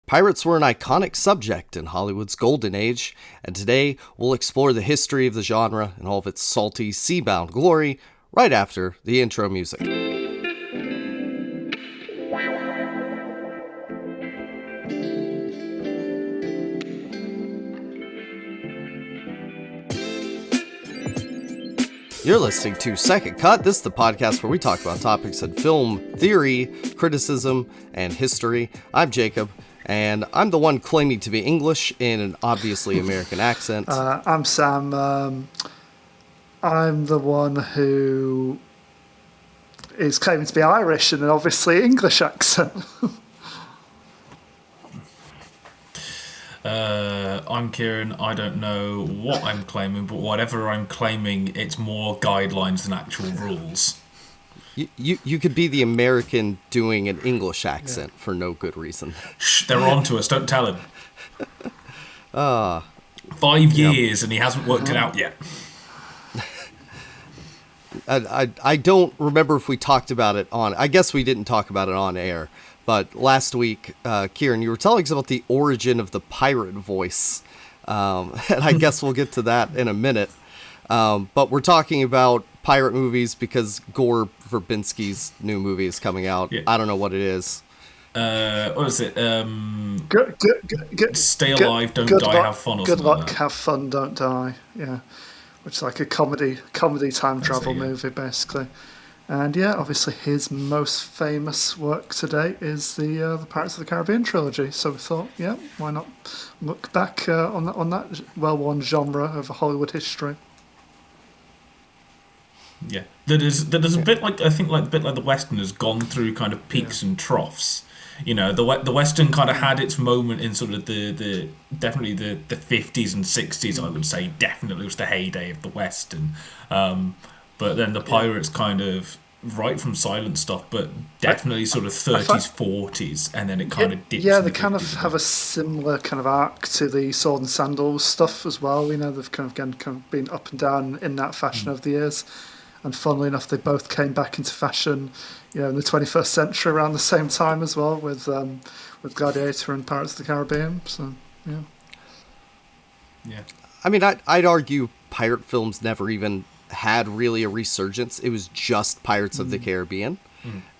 Pirates were an iconic subject in Hollywood's golden age, and today we'll explore the history of the genre and all of its salty, sea-bound glory right after the intro music. You're listening to Second Cut. This is the podcast where we talk about topics in film, theory, criticism, and history. I'm Jacob, and I'm the one claiming to be English in an obviously American accent. I'm Sam. I'm the one who is claiming to be Irish in an obviously English accent. I'm Kieran. I don't know what I'm claiming, but whatever I'm claiming, it's more guidelines than actual rules. You could be the American doing an English accent for no good reason. Shh, they're on to us. Don't tell him. 5 years and he hasn't worked it out yet. I don't remember if we talked about it on... I guess we didn't talk about it on air. But last week, Kieran, you were telling us about the origin of the pirate voice. And I guess we'll get to that in a minute. But we're talking about pirate movies because Gore Verbinski's new movie is coming out. Yeah. I don't know what it is. What is it? Stay alive, don't die, have fun. Or good luck, like have fun, don't die. Yeah, which is like a comedy time travel movie, basically. And yeah, obviously his most famous work to date is the Pirates of the Caribbean trilogy. So we thought, yeah, why not look back on that well-worn genre of Hollywood history. Yeah, that is a bit like, I think, like a bit like the Western has gone through kind of peaks and troughs. You know, the Western kind of had its moment in sort of the definitely the 50s and 60s. I would say definitely was the heyday of the Western. But then the Pirates kind of, right from silent stuff, but definitely sort of 30s, 40s, and then it kind of dips. Yeah, they kind of have a similar kind of arc to the Sword and Sandals stuff as well. You know, they've kind of been up and down in that fashion over the years. And funnily enough, they both came back into fashion, you know, in the 21st century around the same time as well, with Gladiator and Pirates of the Caribbean. So, yeah. Yeah. I mean, I'd argue pirate films never even had really a resurgence. It was just Pirates of the Caribbean,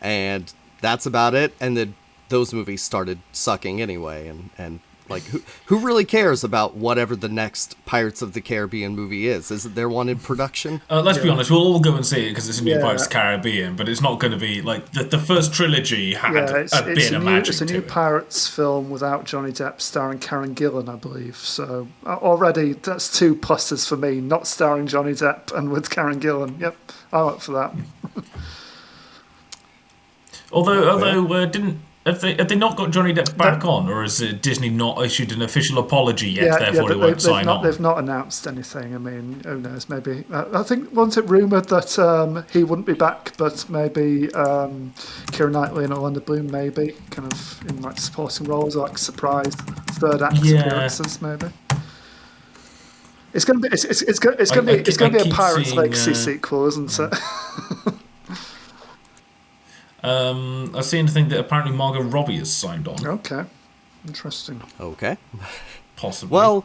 and that's about it. And then those movies started sucking anyway, and like who really cares about whatever the next Pirates of the Caribbean movie is? Isn't there one in production? Let's be honest, we'll all go and see it because it's a new Pirates of the Caribbean, but it's not going to be like the first trilogy had a bit of magic. It's a new Pirates film without Johnny Depp, starring Karen Gillan, I believe. So already that's 2 pluses for me. Not starring Johnny Depp and with Karen Gillan. Yep, I'm up for that. Although Have they not got Johnny Depp back on, or has Disney not issued an official apology yet? Therefore, he won't sign on. They've not announced anything. I mean, who knows? Maybe I think wasn't it rumoured that he wouldn't be back, but maybe Keira Knightley and Orlando Bloom maybe kind of in like supporting roles, like surprise third act appearances, maybe. It's gonna be it's gonna be a Pirates Legacy sequel, isn't it? I've seen the thing that apparently Margot Robbie has signed on. Okay, interesting. Okay, possibly. Well,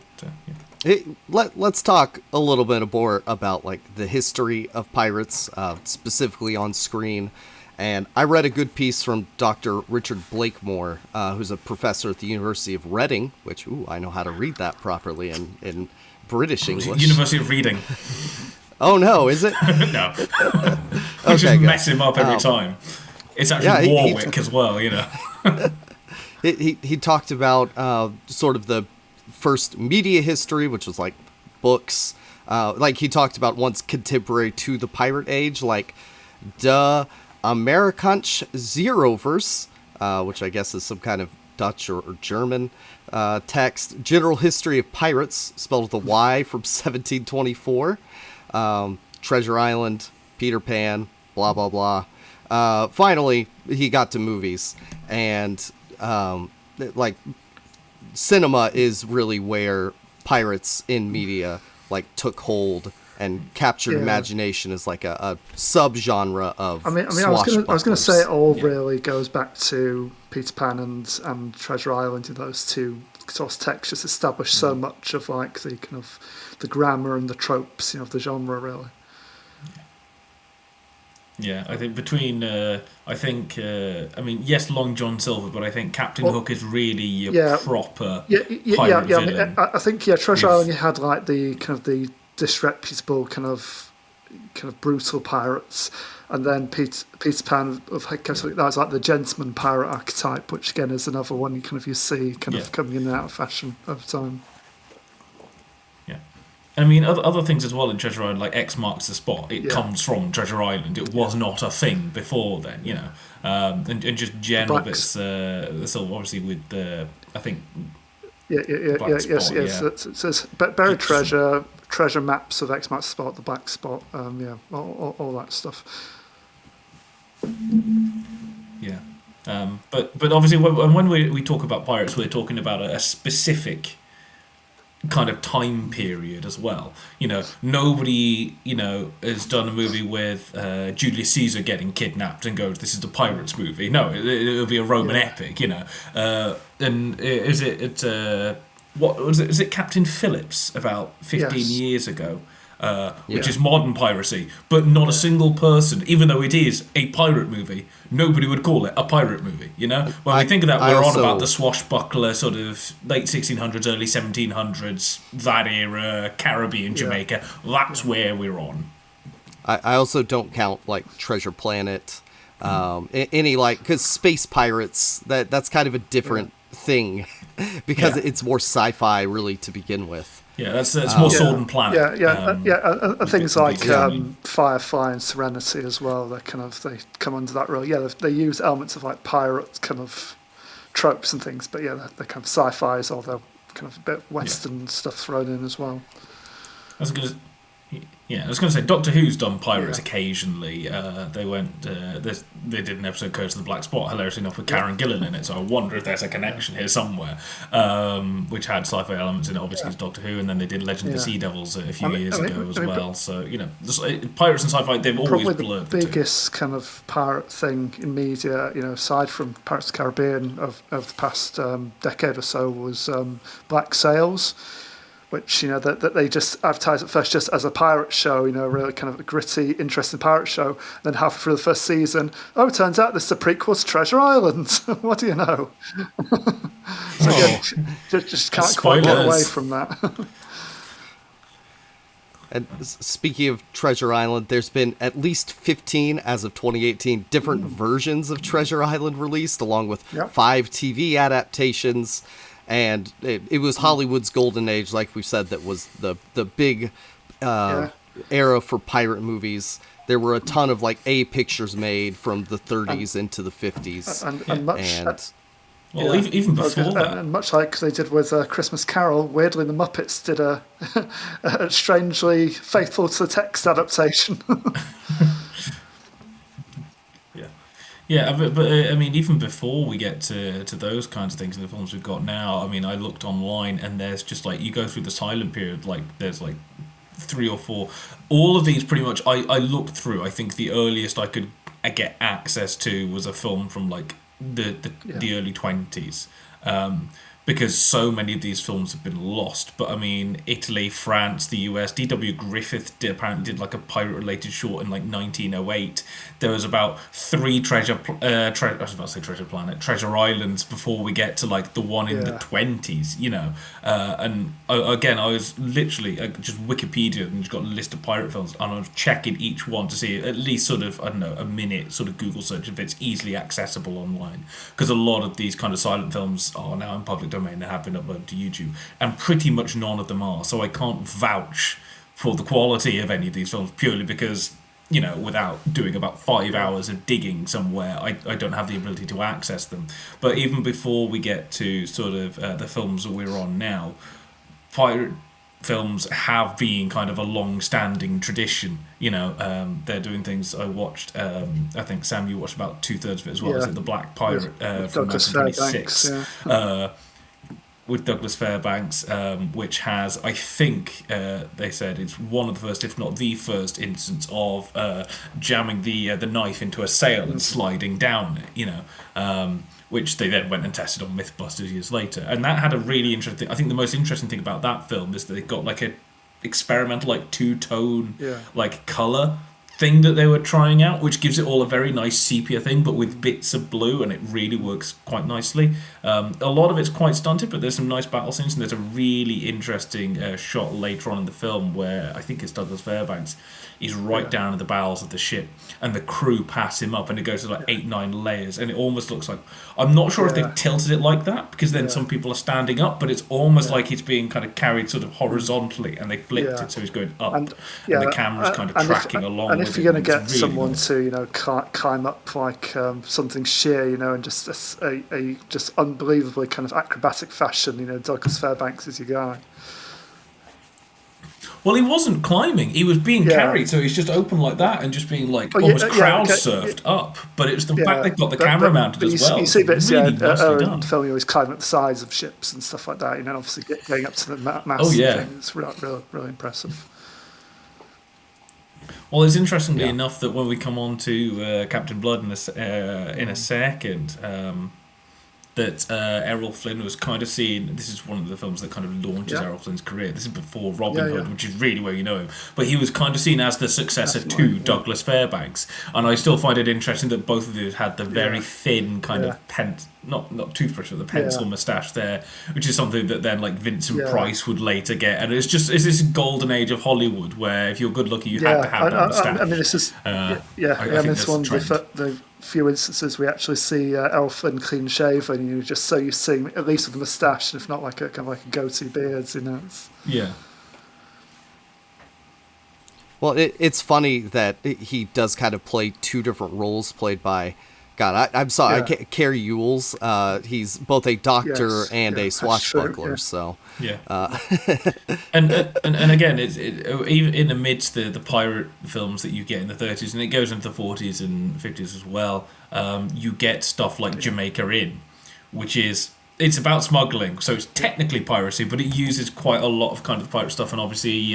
let's talk a little bit more about like the history of pirates, specifically on screen. And I read a good piece from Dr. Richard Blakemore, who's a professor at the University of Reading, which I know how to read that properly in British English. University of Reading. Oh no, is it? No. We just mess him up every time. It's actually Warwick as well, you know. he talked about sort of the first media history, which was like books. Like he talked about once contemporary to the pirate age, like De Amerikanische Zeerovers, which I guess is some kind of Dutch or German text. General History of Pirates, spelled with a Y, from 1724. Treasure Island, Peter Pan, blah, blah, blah. Finally, he got to movies, and like cinema is really where pirates in media like took hold and captured imagination is like a subgenre of I mean, I was going to say it all really goes back to Peter Pan and Treasure Island. Those two source textures establish so much of like the kind of the grammar and the tropes, of the genre, really. Yeah, I think between, I mean, yes, Long John Silver, but I think Captain Hook is really your proper pirate villain. I mean, I think Treasure Island, you had like the kind of the disreputable kind of brutal pirates, and then Peter Pan that was like the gentleman pirate archetype, which again is another one you see of coming in and out of fashion over time. I mean, other things as well in Treasure Island, like X marks the spot. It comes from Treasure Island. It was not a thing before then, and just general bits. So obviously with the, I think. Black Spot, So it's buried treasure maps of X marks the spot, the Black Spot, all that stuff. Yeah, but obviously when we talk about pirates, we're talking about a specific kind of time period as well. Nobody has done a movie with Julius Caesar getting kidnapped and goes, this is the pirates movie. No, it'll be a Roman epic. And is it Captain Phillips about 15 years ago, which is modern piracy, but not a single person, even though it is a pirate movie, nobody would call it a pirate movie. When we think of that, we're on about the swashbuckler sort of late 1600s, early 1700s, that era, Caribbean, Jamaica. That's where we're on. I also don't count like Treasure Planet, any because space pirates, that's kind of a different thing because it's more sci-fi really to begin with. Yeah, that's more Sword and Planet. And things like Firefly and Serenity as well. They come under that role. Yeah, they use elements of like pirate kind of tropes and things, but they're kind of sci-fi's, although kind of a bit Western stuff thrown in as well. I was going to say Doctor Who's done pirates occasionally. They went, they did an episode Curse of the Black Spot, hilariously enough, with Karen Gillan in it. So I wonder if there's a connection here somewhere, which had sci-fi elements in it. Obviously, it's Doctor Who, and then they did Legend of the Sea Devils a few years ago as well. So pirates and sci-fi, they've always blurred. Probably the biggest kind of pirate thing in media, aside from Pirates of the Caribbean of the past decade or so, was Black Sails, which that they just advertised at first just as a pirate show, really kind of a gritty, interesting pirate show. Then halfway through the first season, it turns out this is a prequel to Treasure Island. What do you know? Just can't quite get away from that. And speaking of Treasure Island, there's been at least 15, as of 2018, different versions of Treasure Island released, along with 5 TV adaptations. And it was Hollywood's golden age, like we've said, that was the big era for pirate movies. There were a ton of A pictures made from the 30s into the 50s. Even before that. And much like they did with Christmas Carol, weirdly the Muppets did a strangely faithful to the text adaptation. Yeah, but I mean, even before we get to those kinds of things in the films we've got now, I mean, I looked online and there's just you go through the silent period, there's 3 or 4. All of these pretty much, I looked through. I think the earliest I could get access to was a film from the early 20s. Because so many of these films have been lost. But I mean, Italy, France, the US, D.W. Griffith apparently did a pirate-related short in 1908. There was about 3 Treasure Islands before we get to the one in the 20s, and again, I was literally just Wikipedia and just got a list of pirate films, and I was checking each one to see at least sort of, I don't know, a minute sort of Google search if it's easily accessible online, because a lot of these kind of silent films are now in public domain and have been uploaded to YouTube, and pretty much none of them are, so I can't vouch for the quality of any of these films purely because without doing about 5 hours of digging somewhere, I don't have the ability to access them. But even before we get to sort of the films that we're on now, pirate films have been kind of a long-standing tradition. They're doing things. I watched, I think, Sam, you watched about 2/3 of it as well. Is it The Black Pirate from 1926? with Douglas Fairbanks, which has, I think, they said it's one of the first, if not the first, instance of jamming the knife into a sail and sliding down it. Which they then went and tested on MythBusters years later, and that had a really interesting. I think the most interesting thing about that film is that they got like a experimental like two-tone like color thing that they were trying out, which gives it all a very nice sepia thing, but with bits of blue, and it really works quite nicely. A lot of it's quite stunted, but there's some nice battle scenes, and there's a really interesting shot later on in the film where I think it's Douglas Fairbanks. He's right down in the bowels of the ship, and the crew pass him up, and it goes to like 8-9 layers, and it almost looks like, I'm not sure if they've tilted it like that, because then some people are standing up, but it's almost like he's being kind of carried sort of horizontally, and they flipped it so he's going up, and the camera's kind of tracking along. And if you're going to get really someone to climb up like something sheer, and just a just unbelievably kind of acrobatic fashion, Douglas Fairbanks is your guy. Well, he wasn't climbing; he was being carried, so he's just open like that and just being like almost crowd surfed up. But it's the fact they've got the camera mounted as well. You see bits really in the film. You always climb up the sides of ships and stuff like that. Obviously getting up to the mast. Thing, it's really impressive. Well, it's interestingly enough that when we come on to Captain Blood in a second, that Errol Flynn was kind of seen. This is one of the films that kind of launches Errol Flynn's career. This is before Robin Hood, which is really where you know him. But he was kind of seen as the successor to Douglas Fairbanks, and I still find it interesting that both of these had the very thin kind of not toothbrush, but the pencil moustache there, which is something that then like Vincent Price would later get. And it's this golden age of Hollywood where if you're good looking, you had to have that moustache. I mean, this is this one the few instances we actually see Errol Flynn clean shaven, just so you see him at least with a moustache, if not like a kind of like a goatee beard, Well, it's funny that he does kind of play two different roles played by, I'm sorry, Carrie Ewells. He's both a doctor and a swashbuckler. So and again, even in amidst the pirate films that you get in the 30s, and it goes into the 40s and 50s as well. You get stuff like Jamaica Inn, which it's about smuggling, so it's technically piracy, but it uses quite a lot of kind of pirate stuff, and obviously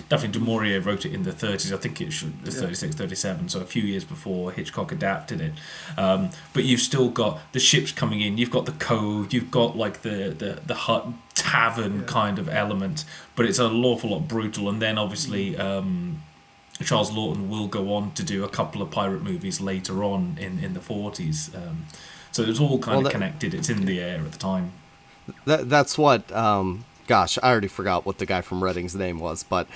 Daphne du Maurier wrote it in the 30s. I think it's 36, 37, so a few years before Hitchcock adapted it. But you've still got the ships coming in, you've got the code, you've got like the hut tavern kind of element, but it's an awful lot brutal. And then obviously Charles Lawton will go on to do a couple of pirate movies later on in the 40s. So it's all kind of connected. It's in the air at the time. That's what. Gosh, I already forgot what the guy from Reading's name was, but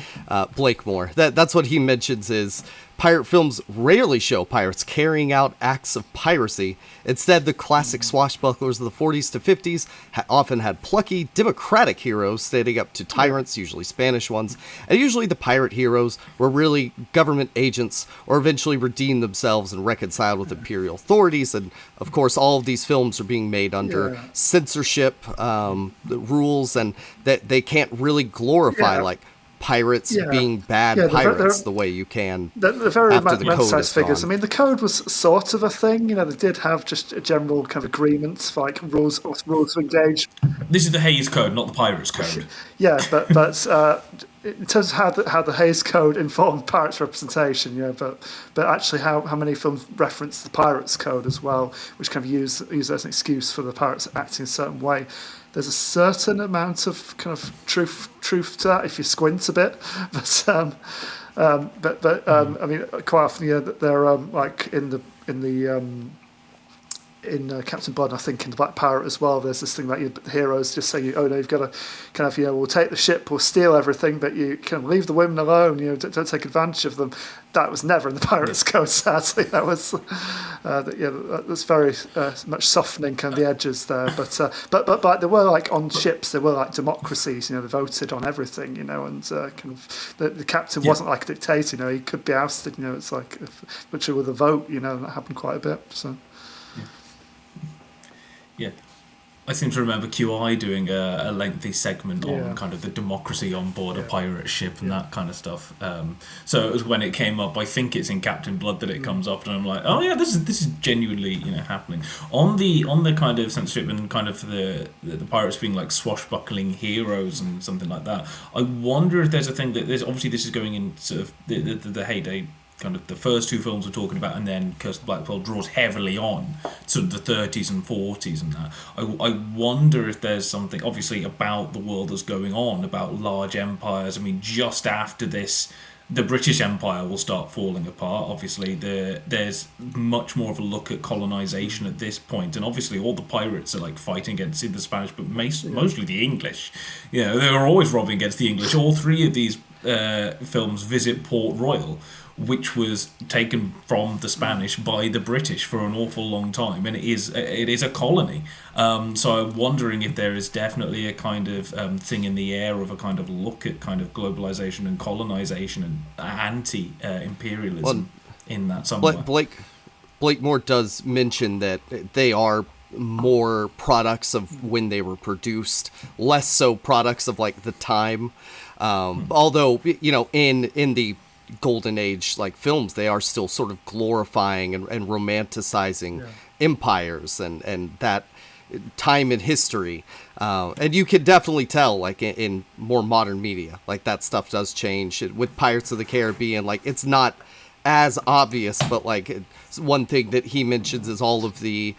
Blakemore. That's what he mentions is pirate films rarely show pirates carrying out acts of piracy. Instead, the classic swashbucklers of the 40s to 50s often had plucky, democratic heroes standing up to tyrants, usually Spanish ones, and usually the pirate heroes were really government agents or eventually redeemed themselves and reconciled with imperial authorities. And of course, all of these films are being made under censorship rules, and that they can't really glorify like pirates being bad pirates the way you can. They're very after the code figures. I mean, the code was sort of a thing. They did have just a general kind of agreements, like rules to engage. This is the Hayes Code, not the Pirates Code. but in terms of how the Hayes Code informed pirates representation, but actually how many films reference the Pirates Code as well, which kind of use as an excuse for the pirates acting a certain way. There's a certain amount of kind of truth to that if you squint a bit, but I mean, quite often they're like in Captain Blood, and I think in the Black Pirate as well, there's this thing that the heroes just say, oh no, you've got to kind of, we'll take the ship, we'll steal everything, but you can leave the women alone, don't take advantage of them. That was never in the Pirates Code, sadly. That was, that's very much softening kind of the edges there. But there were like on ships, there were like democracies, they voted on everything, and kind of the captain wasn't like a dictator, he could be ousted, it's like, which with a vote, that happened quite a bit, so. Yeah. I seem to remember QI doing a lengthy segment Yeah. on kind of the democracy on board a pirate ship and that kind of stuff. So it was when it came up. I think it's in Captain Blood that it comes up, and I'm like, oh yeah, this is genuinely happening on the kind of censorship and kind of the pirates being like swashbuckling heroes and something like that. I wonder if there's a thing that there's obviously this is going in sort of the heyday. Kind of the first two films we're talking about, and then Curse of the Black Pearl draws heavily on sort of the 30s and 40s and that. I wonder if there's something obviously about the world that's going on, about large empires. I mean, just after this, the British Empire will start falling apart. Obviously, there's much more of a look at colonization at this point, and obviously all the pirates are like fighting against the Spanish, but mostly the English. You know, they were always robbing against the English. All three of these films visit Port Royal, which was taken from the Spanish by the British for an awful long time, and it is a colony. So I'm wondering if there is definitely a kind of thing in the air of a kind of look at kind of globalization and colonization and anti-imperialism in that somewhere. Blakemore does mention that they are more products of when they were produced, less so products of like the time. Although in the golden age like films, they are still sort of glorifying and romanticizing empires and that time in history, and you could definitely tell like in more modern media, like that stuff does change with Pirates of the Caribbean. Like it's not as obvious, but like one thing that he mentions is all of the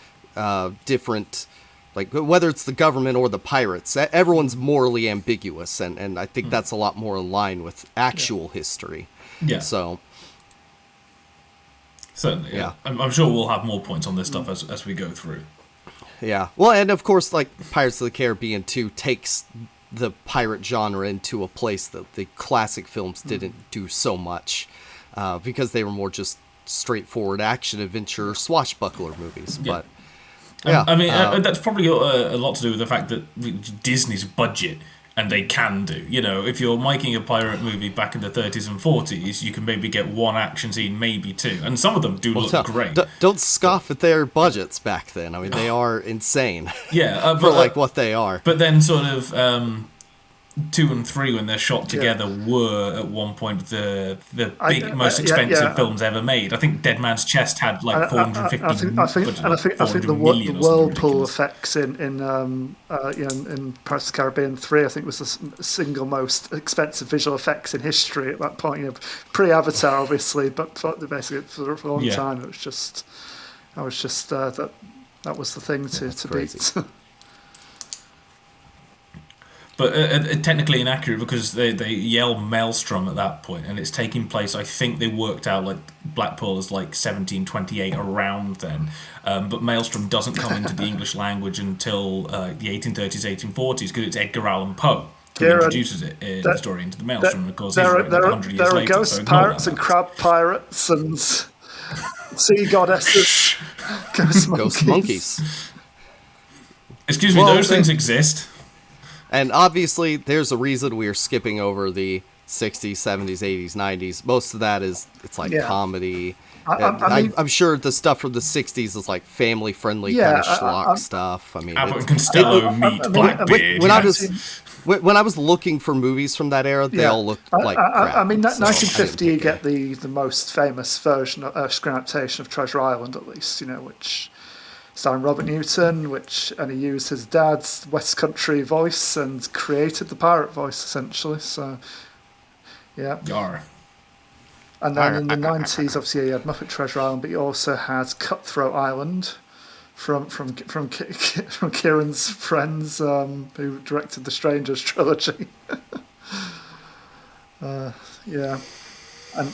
different, like whether it's the government or the pirates, everyone's morally ambiguous, and I think that's a lot more in line with actual history. Yeah. So. Certainly, yeah. I'm sure we'll have more points on this stuff as we go through. Yeah. Well, and of course, like Pirates of the Caribbean 2 takes the pirate genre into a place that the classic films didn't do so much, because they were more just straightforward action adventure swashbuckler movies. But yeah, I mean, that's probably a lot to do with the fact that Disney's budget. And they can do, if you're making a pirate movie back in the 30s and 40s, you can maybe get one action scene, maybe two, and some of them do look great. Don't scoff at their budgets back then. I mean, they are insane. Yeah, for like what they are. But then, sort of 2 and 3, when they're shot together, were at one point the most expensive films ever made. I think Dead Man's Chest had like 450. I think the whirlpool effects in Pirates of the Caribbean 3, I think, was the single most expensive visual effects in history at that point. Pre-Avatar, obviously, but basically for a long time, it was just that was the thing to beat. But technically inaccurate, because they yell Maelstrom at that point, and it's taking place, I think they worked out like Black Pearl is like 1728 around then, but Maelstrom doesn't come into the English language until the 1830s, 1840s, because it's Edgar Allan Poe who introduces it in the story into the Maelstrom. Of course, there are ghost pirates and crab pirates and sea goddesses, ghost monkeys. Excuse me, those things exist. And obviously, there's a reason we are skipping over the 60s, 70s, 80s, 90s. Most of that it's like comedy. I'm sure the stuff from the 60s is like family-friendly kind of schlock stuff. I mean, Abbott and Costello meet Blackbeard. When I was looking for movies from that era, they all looked like crap. I mean, 1950, you get the most famous version of screen adaptation of Treasure Island, at least, which... starring Robert Newton, and he used his dad's West Country voice and created the pirate voice, essentially. So, yeah. Yar. And then in the 90s, obviously, you had Muppet Treasure Island, but you also had Cutthroat Island from Kieran's friends, who directed the Strangers trilogy. Yeah. And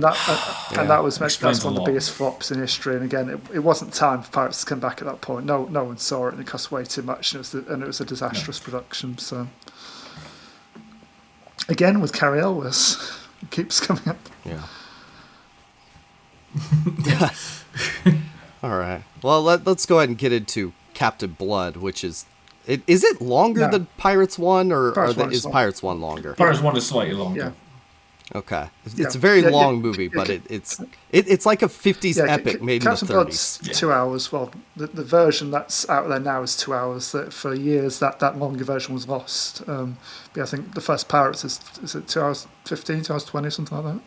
that was that's one of the biggest flops in history. And again, it wasn't time for pirates to come back at that point. No one saw it, and it cost way too much, and it was a disastrous production. So again, with Cary Elwes, it keeps coming up. Yeah. All right. Well, let's go ahead and get into Captain Blood, which is. Is it longer than Pirates 1, or is Pirates 1 longer? Pirates 1 is slightly longer. Yeah. Okay, it's Yeah. a very Yeah, long movie, but it's like a 50s Yeah, epic made in the Captain Blood's 30s. 2 hours. Well, the version that's out there now is 2 hours. That for years that longer version was lost. But yeah, I think the first Pirates is it 2 hours 15, 2 hours 20, something like that.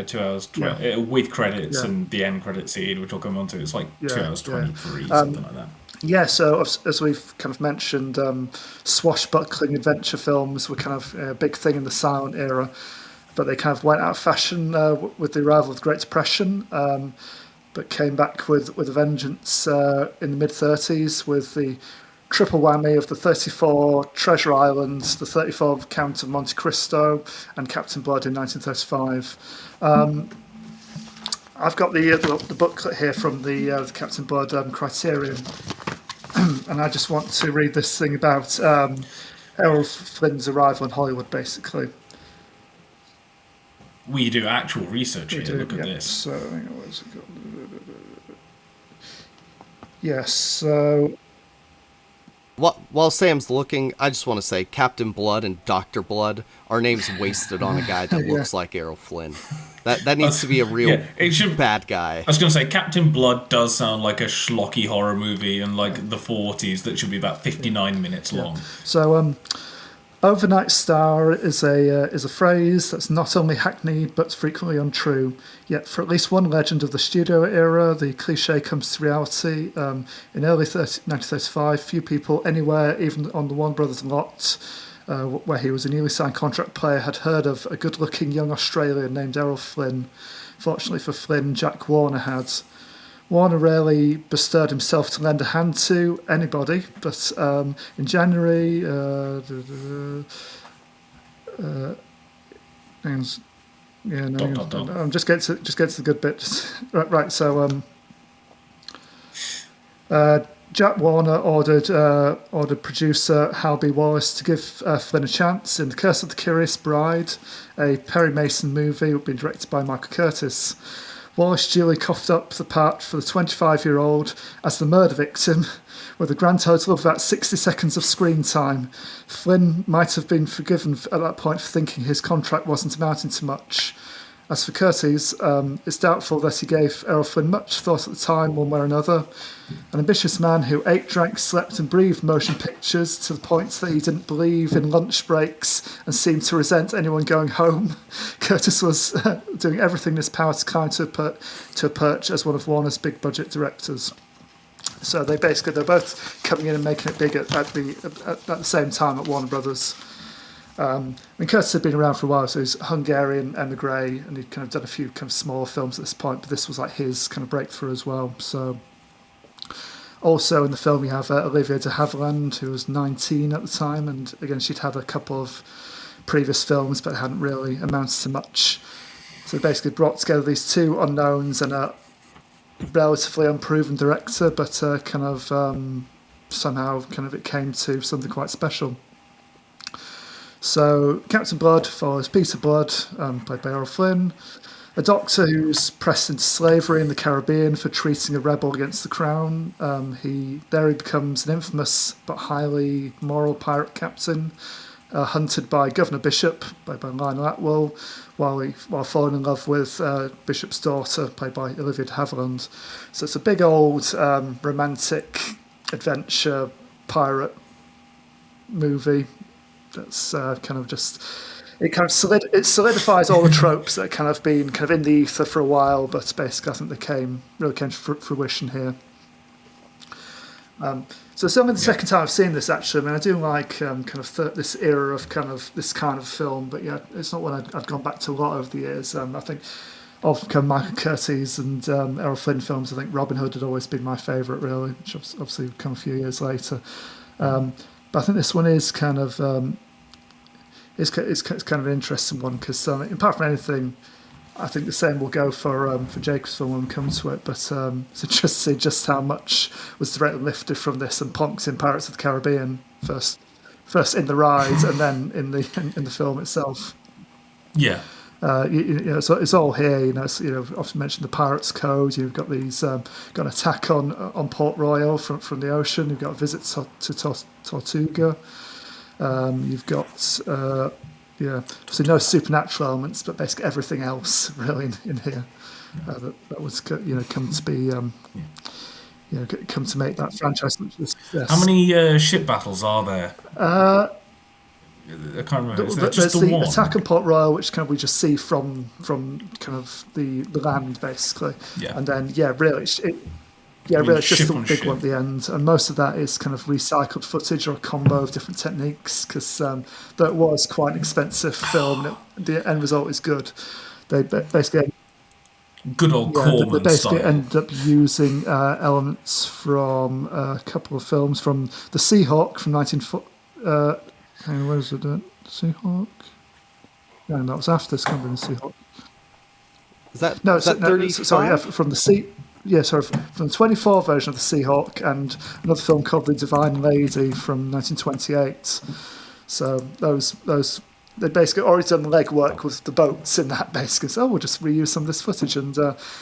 2 hours Yeah, 20 with credits yeah, and the end credit scene, which I'll come on to. It's like two yeah, hours yeah. 23, something like that. Yeah, so as we've kind of mentioned, swashbuckling adventure films were kind of a big thing in the silent era, but they kind of went out of fashion with the arrival of the Great Depression, but came back with a vengeance in the mid 30s with the triple whammy of the 34 Treasure Islands, the 34 Count of Monte Cristo, and Captain Blood in 1935. I've got the booklet here from the Captain Blood Criterion, and I just want to read this thing about Errol Flynn's arrival in Hollywood, basically. We do actual research We here. do, Look at yeah. this. So, hang on, where's it got? Yes, so While Sam's looking, I just want to say Captain Blood and Dr. Blood are names wasted on a guy that Yeah. looks like Errol Flynn. That needs to be a real Yeah, it should. bad guy. I was going to say, Captain Blood does sound like a schlocky horror movie in like the 40s that should be about 59 minutes long. So, overnight star is a phrase that's not only hackneyed but frequently untrue. Yet, for at least one legend of the studio era, the cliche comes to reality. In early 1935, few people anywhere, even on the Warner Brothers lot, where he was a newly signed contract player, had heard of a good-looking young Australian named Errol Flynn. Fortunately for Flynn, Jack Warner had. Warner rarely bestirred himself to lend a hand to anybody, but in January, I'm just getting to the good bit. Right. So Jack Warner ordered producer Hal B. Wallace to give Flynn a chance in The Curse of the Curious Bride, a Perry Mason movie being directed by Michael Curtis. Wallace duly coughed up the part for the 25-year-old as the murder victim, with a grand total of about 60 seconds of screen time. Flynn might have been forgiven at that point for thinking his contract wasn't amounting to much. As for Curtis, it's doubtful that he gave Errol Flynn much thought at the time, one way or another. An ambitious man who ate, drank, slept and breathed motion pictures to the point that he didn't believe in lunch breaks and seemed to resent anyone going home. Curtis was doing everything in his power to climb to a perch as one of Warner's big budget directors. So they're both coming in and making it big at the same time at Warner Brothers. Curtis had been around for a while, so he's Hungarian emigre, and he'd kind of done a few kind of smaller films at this point, but this was like his kind of breakthrough as well. So, also in the film you have Olivia de Havilland, who was 19 at the time, and again she'd had a couple of previous films, but hadn't really amounted to much. So basically brought together these two unknowns and a relatively unproven director, but somehow it came to something quite special. So Captain Blood follows Peter Blood, played by Errol Flynn, a doctor who's pressed into slavery in the Caribbean for treating a rebel against the crown. He becomes an infamous but highly moral pirate captain, hunted by Governor Bishop, played by Lionel Atwill, while falling in love with Bishop's daughter, played by Olivia de Havilland. So it's a big old romantic adventure pirate movie. That's it solidifies all the tropes that kind of been kind of in the ether for a while, but basically I think they really came to fruition here. So it's only the second time I've seen this actually. I mean, I do like this era of this kind of film, but yeah, it's not one I've gone back to a lot over the years. I think of kind of Michael Curtiz and Errol Flynn films, I think Robin Hood had always been my favourite, really, which obviously come a few years later. But I think this one is kind of it's kind of an interesting one because apart from anything, I think the same will go for Jacob's film when we come to it. But it's interesting to see just how much was directly lifted from this and plonked in Pirates of the Caribbean first in the ride and then in the film itself. Yeah. So it's all here. Often mentioned the Pirates Code. You've got these got an attack on Port Royal from the ocean. You've got a visit to Tortuga. You've got Yeah, so no supernatural elements, but basically everything else really in here that was come to be come to make that franchise such a How success. many ship battles are there? I can't remember. Is there just There's the the one? attack on Portrayal, which kind of we just see from kind of the land basically, Yeah. and then really I mean, it's just ship the on big one ship. at the end, and most of that is kind of recycled footage or a combo of different techniques because that was quite an expensive film. And the end result is good. They basically Good old they Corman basically style. ended up using elements from a couple of films from the Seahawk from 19. Hang on, where is it? Seahawk. No, that was after Scum the Seahawk. Is that No, is that sorry, 35? from the Sea. Yeah, sorry, from the 24 version of the Seahawk and another film called The Divine Lady from 1928. So those they basically already done the legwork with the boats in that basically. So we'll just reuse some of this footage and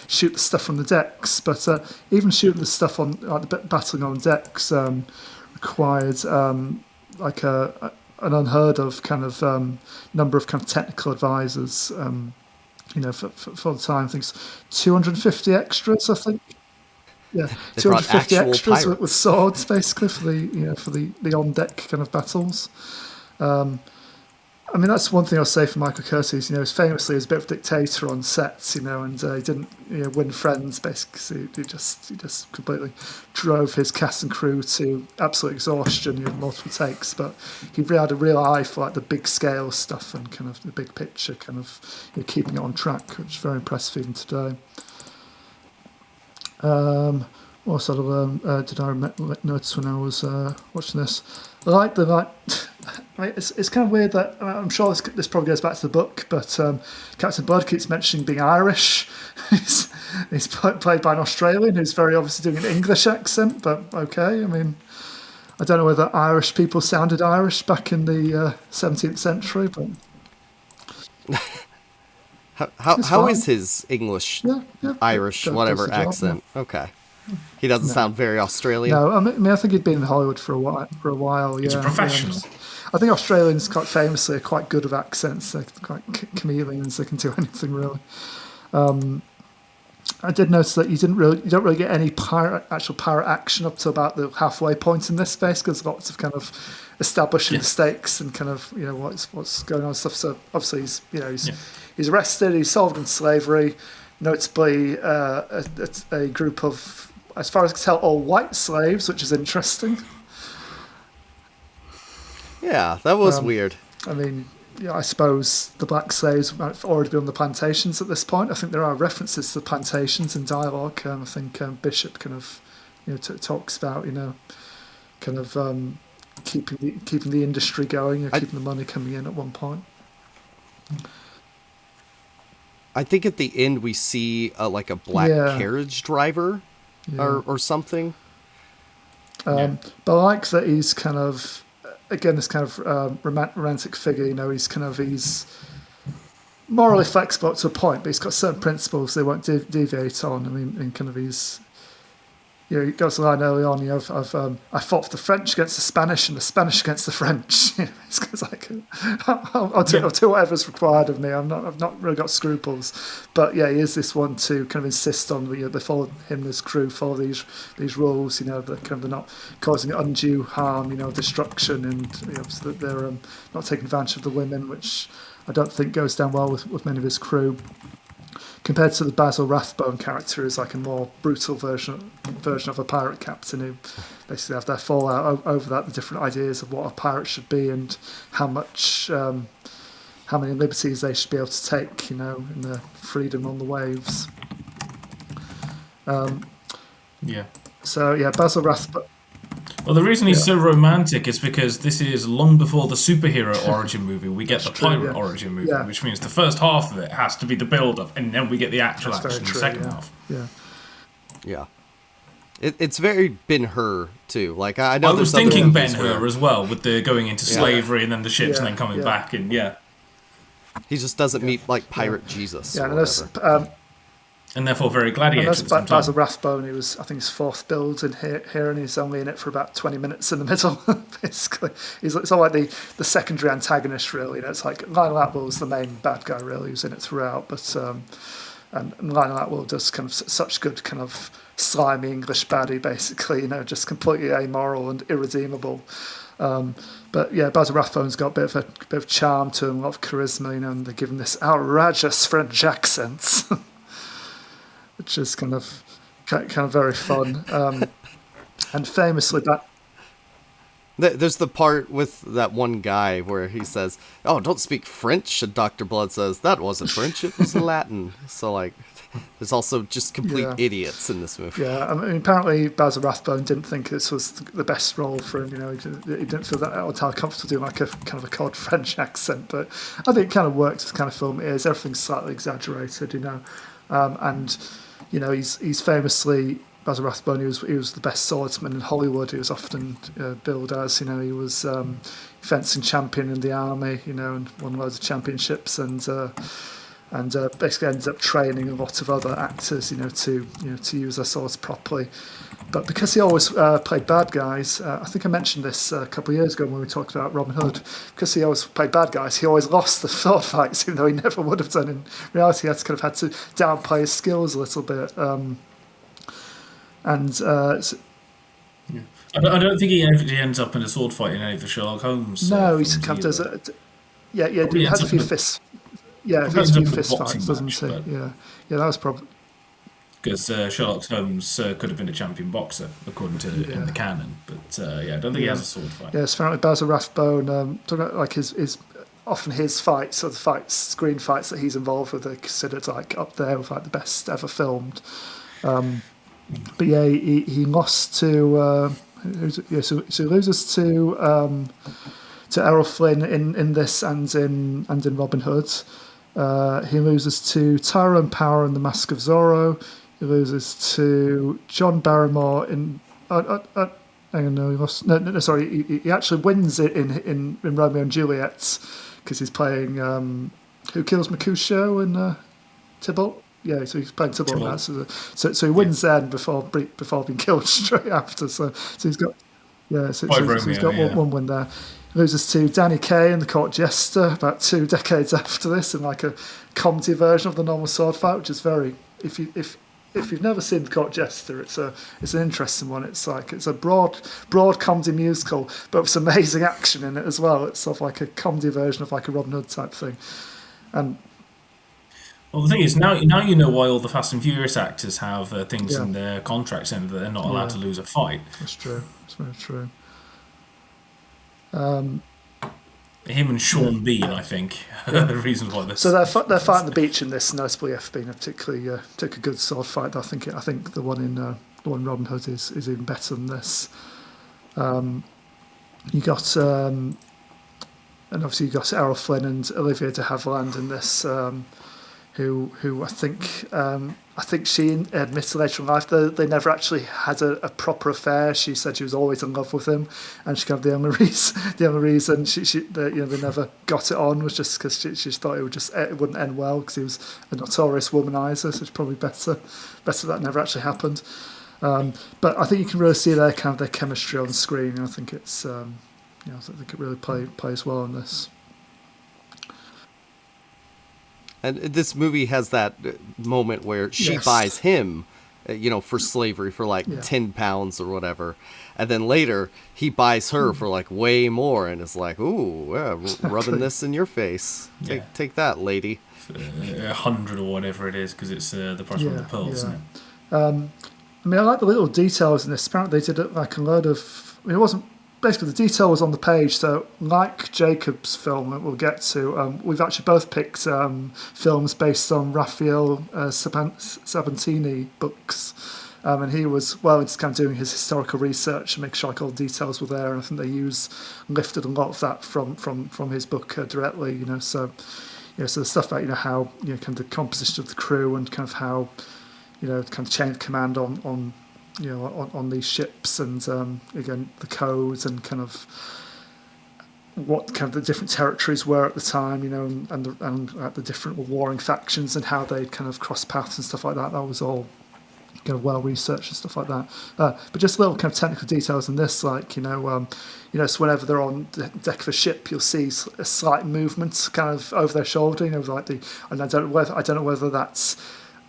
shoot the stuff from the decks. But even shooting the stuff on the battling on decks required like an unheard of kind of number of kind of technical advisors. For the time, I think it's 250 extras. I think, yeah, They brought 250 actual extras with pirates. swords, basically for the on deck kind of battles. I mean, that's one thing I'll say for Michael Curtis. He's famously is a bit of a dictator on sets, and he didn't win friends. Basically, he just completely drove his cast and crew to absolute exhaustion, multiple takes. But he really had a real eye for like the big scale stuff and kind of the big picture, kind of keeping it on track, which is very impressive even today. What sort of did I notice when I was watching this? I like the it's kind of weird that I'm sure this probably goes back to the book, but Captain Blood keeps mentioning being Irish. he's played by an Australian who's very obviously doing an English accent, but okay. I mean, I don't know whether Irish people sounded Irish back in the 17th century, but it's How fine. is his English, Yeah, Irish, does whatever the job. Yeah. accent? Okay, he doesn't sound very Australian. No, I think he'd been in Hollywood for a while. He's a Yeah. professional. I think Australians quite famously are quite good at accents. They're quite chameleons. They can do anything really. I did notice that you don't really get any actual pirate action up to about the halfway point in this space because lots of kind of establishing the stakes and kind of what's going on and stuff. So obviously he's arrested. He's sold into slavery. Notably, a group of, as far as I can tell, all white slaves, which is interesting. Yeah, that was weird. I mean, I suppose the black slaves might have already been on the plantations at this point. I think there are references to the plantations in dialogue. I think Bishop kind of, talks about, kind of keeping the industry going, keeping the money coming in at one point. I think at the end we see like a black carriage driver or something. But I like that he's kind of, again, this kind of romantic figure. He's morally flexible to a point, but he's got certain principles they won't deviate on. I mean, and kind of he goes the line early on. I fought for the French against the Spanish and the Spanish against the French. It's like I'll do whatever's required of me. I've not really got scruples, but he is this one to kind of insist on they follow him and his crew, follow these rules. They're not causing undue harm, destruction, and so that they're not taking advantage of the women, which I don't think goes down well with many of his crew. Compared to the Basil Rathbone character, who's like a more brutal version of a pirate captain who basically have their fallout over that, the different ideas of what a pirate should be and how many liberties they should be able to take, in their freedom on the waves. So Basil Rathbone. Well, the reason he's so romantic is because this is long before the superhero origin movie. We get the pirate origin movie, which means the first half of it has to be the build-up, and then we get the actual action in the second half. Yeah. It's very Ben-Hur, too. Like, I know I was thinking Ben-Hur as well, with the going into slavery and then the ships and then coming back, and he just doesn't meet, like, Pirate Jesus or and whatever. and therefore very And gladiator that's at the same Basil time. Rathbone. He was, I think, his fourth build in here, and he's only in it for about 20 minutes in the middle. Basically, it's all like the secondary antagonist, really. It's like Lionel Atwell's the main bad guy, really, who's in it throughout. But and Lionel Atwell does kind of such good kind of slimy English baddie, basically. Just completely amoral and irredeemable. But yeah, Basil Rathbone's got a bit of charm to him, a lot of charisma, and they're given this outrageous French accent. Which is kind of very fun. And famously, There's the part with that one guy where he says, "Oh, don't speak French," and Dr. Blood says, "That wasn't French, it was Latin." So, like, there's also just complete yeah, idiots in this movie. yeah. I mean, apparently Basil Rathbone didn't think this was the best role for him. He didn't feel that entirely comfortable doing like a kind of a cold French accent. But I think it kind of worked for the kind of film it is. Everything's slightly exaggerated, and he's famously Basil Rathbone. He was the best swordsman in Hollywood. He was often billed as. He was fencing champion in the army. And won loads of championships and basically ended up training a lot of other actors. To use their swords properly. But because he always played bad guys, I think I mentioned this a couple of years ago when we talked about Robin Hood. Because he always played bad guys, he always lost the sword fights, even though he never would have done. In reality, he had to downplay his skills a little bit. Yeah. I don't think he actually ends up in a sword fight in any of the Sherlock Holmes No, he films kind of does either. it. Yeah, he Probably has ends a up few in a, fists. Yeah, he probably has a ends few up in a fist boxing fights, doesn't match, he? but Yeah, that was probably. because Sherlock Holmes could have been a champion boxer according to in the Yeah, canon, but yeah, I don't think he has yeah, a sword fight. yeah. It's apparently Basil Rathbone. Talking about like his often his fights or the fights, screen fights that he's involved with are considered like up there with like the best ever filmed. But yeah, he lost to so he loses to Errol Flynn in this and in Robin Hood. He loses to Tyrone Power in The Mask of Zorro. He loses to John Barrymore in. Hang on, no, he lost. No, sorry. He actually wins it in Romeo and Juliet because he's playing Who Kills Mercutio in Tybalt. Yeah, so he's playing Tybalt now. Tybalt. So he Yeah. wins then before being killed straight after. So he's got yeah, Five so he's Romeo, got yeah. one win there. Loses to Danny Kaye in The Court Jester about 2 decades after this, in like a comedy version of the normal sword fight, which is very. If you've never seen The Court Jester, it's an interesting one. It's a broad comedy musical, but with some amazing action in it as well. It's sort of like a comedy version of like a Robin Hood type thing, and Well, the thing is, now you know why all the Fast and Furious actors have things yeah, in their contracts saying that they're not allowed yeah, to lose a fight. that's true. It's very true. Him and Yeah. Sean Bean, I think, are Yeah. the reasons why So this. they're fighting the beach in this, and noticeably have been a particularly good sword fight. I think the one in Robin Hood is even better than this. You got and obviously you got Errol Flynn and Olivia de Havilland in this, who I think she admitted later in life that they never actually had a proper affair. She said she was always in love with him, and she kind of the only reason they never got it on was just because she just thought it wouldn't end well because he was a notorious womanizer. So it's probably better that never actually happened. But I think you can really see their chemistry on screen. I think it's I think it really plays well in this. And this movie has that moment where she Yes. buys him, for slavery for like Yeah. 10 pounds or whatever. And then later, he buys her for like way more and is like, ooh, yeah, rubbing this in your face. Yeah. Take that, lady. 100 or whatever it is, because it's the price of the Yeah, pearls, yeah. isn't it? I mean, I like the little details in this. Apparently, they did it like a load of. I mean, it wasn't basically the detail was on the page. So, like Jacob's film that we'll get to, we've actually both picked films based on Raphael Sabatini books. And he was well into kind of doing his historical research and make sure like all the details were there. And I think they lifted a lot of that from his book directly. So so the stuff about how kind of the composition of the crew and kind of how kind of chain of command on these ships and again the codes and kind of what kind of the different territories were at the time, and the different warring factions and how they kind of cross paths and stuff like that. That was all kind of well researched and stuff like that. But just little kind of technical details in this, like so whenever they're on the deck of a ship, you'll see a slight movement kind of over their shoulder, like and I don't know whether that's.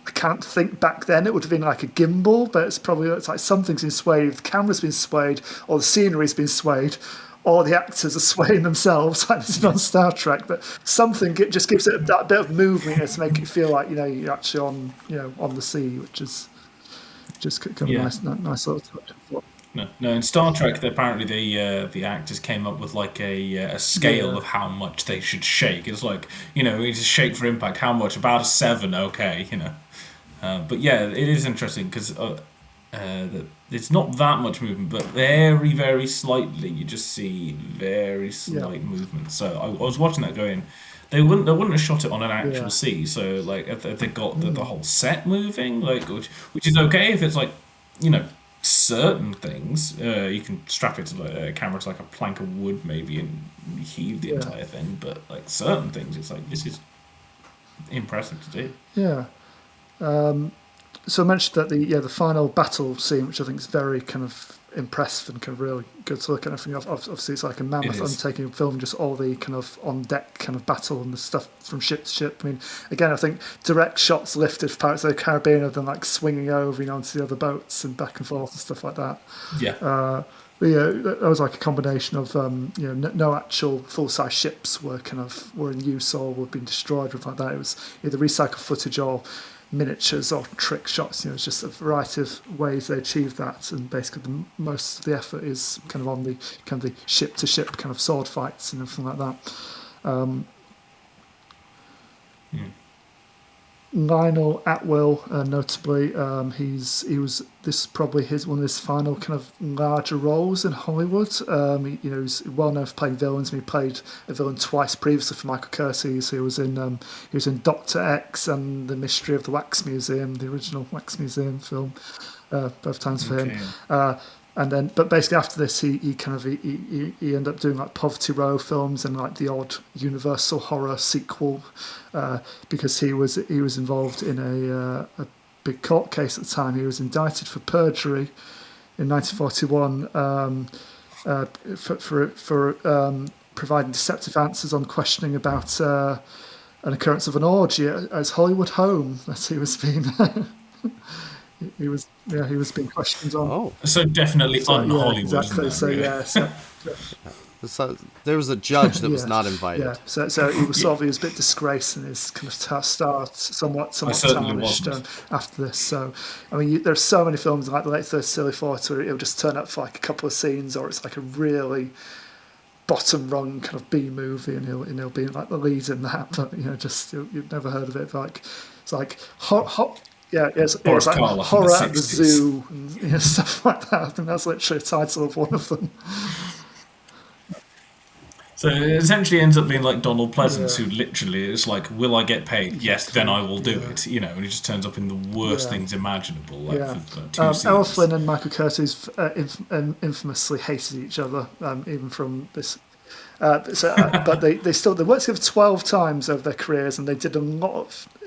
I can't think back then it would have been like a gimbal, but it's like something's been swayed, the camera's been swayed, or the scenery's been swayed, or the actors are swaying themselves like this is on Star Trek. But something it just gives it that bit of movement to make it feel like you're actually on the sea, which is just kind of Yeah. nice little touch. No. In Star Trek, apparently the actors came up with like a scale Yeah, of how much they should shake. It's like you need to shake for impact. How much? About a 7. Okay. But yeah, it is interesting because it's not that much movement, but very, very slightly. You just see very yeah, slight movement. So I was watching that going. They wouldn't have shot it on an actual yeah, sea. So like if they got the whole set moving, like which is okay if it's like you know certain things you can strap it to like, a camera to like a plank of wood maybe and heave the yeah, entire thing. But like certain things, it's like this is impressive to do. yeah. So I mentioned that the final battle scene, which I think is very kind of impressive and kind of really good to look at. Everything obviously, it's like a It mammoth is. undertaking, film just all the kind of on deck kind of battle and the stuff from ship to ship. I mean, again, I think direct shots lifted for Pirates of the Caribbean of them like swinging over, onto the other boats and back and forth and stuff like that. Yeah. But yeah, that was like a combination of no actual full size ships were in use or were being destroyed or like that. It was either recycled footage or miniatures or trick shots. It's just a variety of ways they achieve that, and basically most of the effort is kind of on the kind of the ship to ship kind of sword fights and everything like that. Mm. Lionel Atwill, notably, he was this is probably one of his final kind of larger roles in Hollywood. He's well known for playing villains. He played a villain twice previously for Michael Curtiz. He was in Doctor X and The Mystery of the Wax Museum, the original Wax Museum film, both times for him. Okay. And then, but basically after this, he ended up doing like Poverty Row films and like the odd Universal horror sequel, because he was involved in a big court case at the time. He was indicted for perjury in 1941 for providing deceptive answers on questioning about an occurrence of an orgy at his Hollywood home that he was being he was being questioned on. Oh, So definitely So yeah, un-Hollywood, isn't exactly. that So really? yeah, so so there was a judge that was yeah, not yeah. invited. So he was Yeah, sort of he was a bit disgraced and his kind of start I somewhat certainly tarnished wasn't. after this. So I mean, there's so many films like the late 30s, early 40s where it'll just turn up for like a couple of scenes, or it's like a really bottom rung kind of B movie, and he'll be like the lead in that, but just you've never heard of it. Like it's like yeah, it's Boris like Karloff in the horror at the 60s. zoo and stuff like that. I think that's literally a title of one of them. So it essentially ends up being like Donald Pleasance, Yeah, who literally is like, "Will I get paid? Yes, then exactly. I will do Yeah, it." And he just turns up in the worst yeah. things imaginable, like Yeah. for like, two Errol scenes. Flynn and Michael Curtiz infamously hated each other, even from this. But they worked together 12 times over their careers, and they did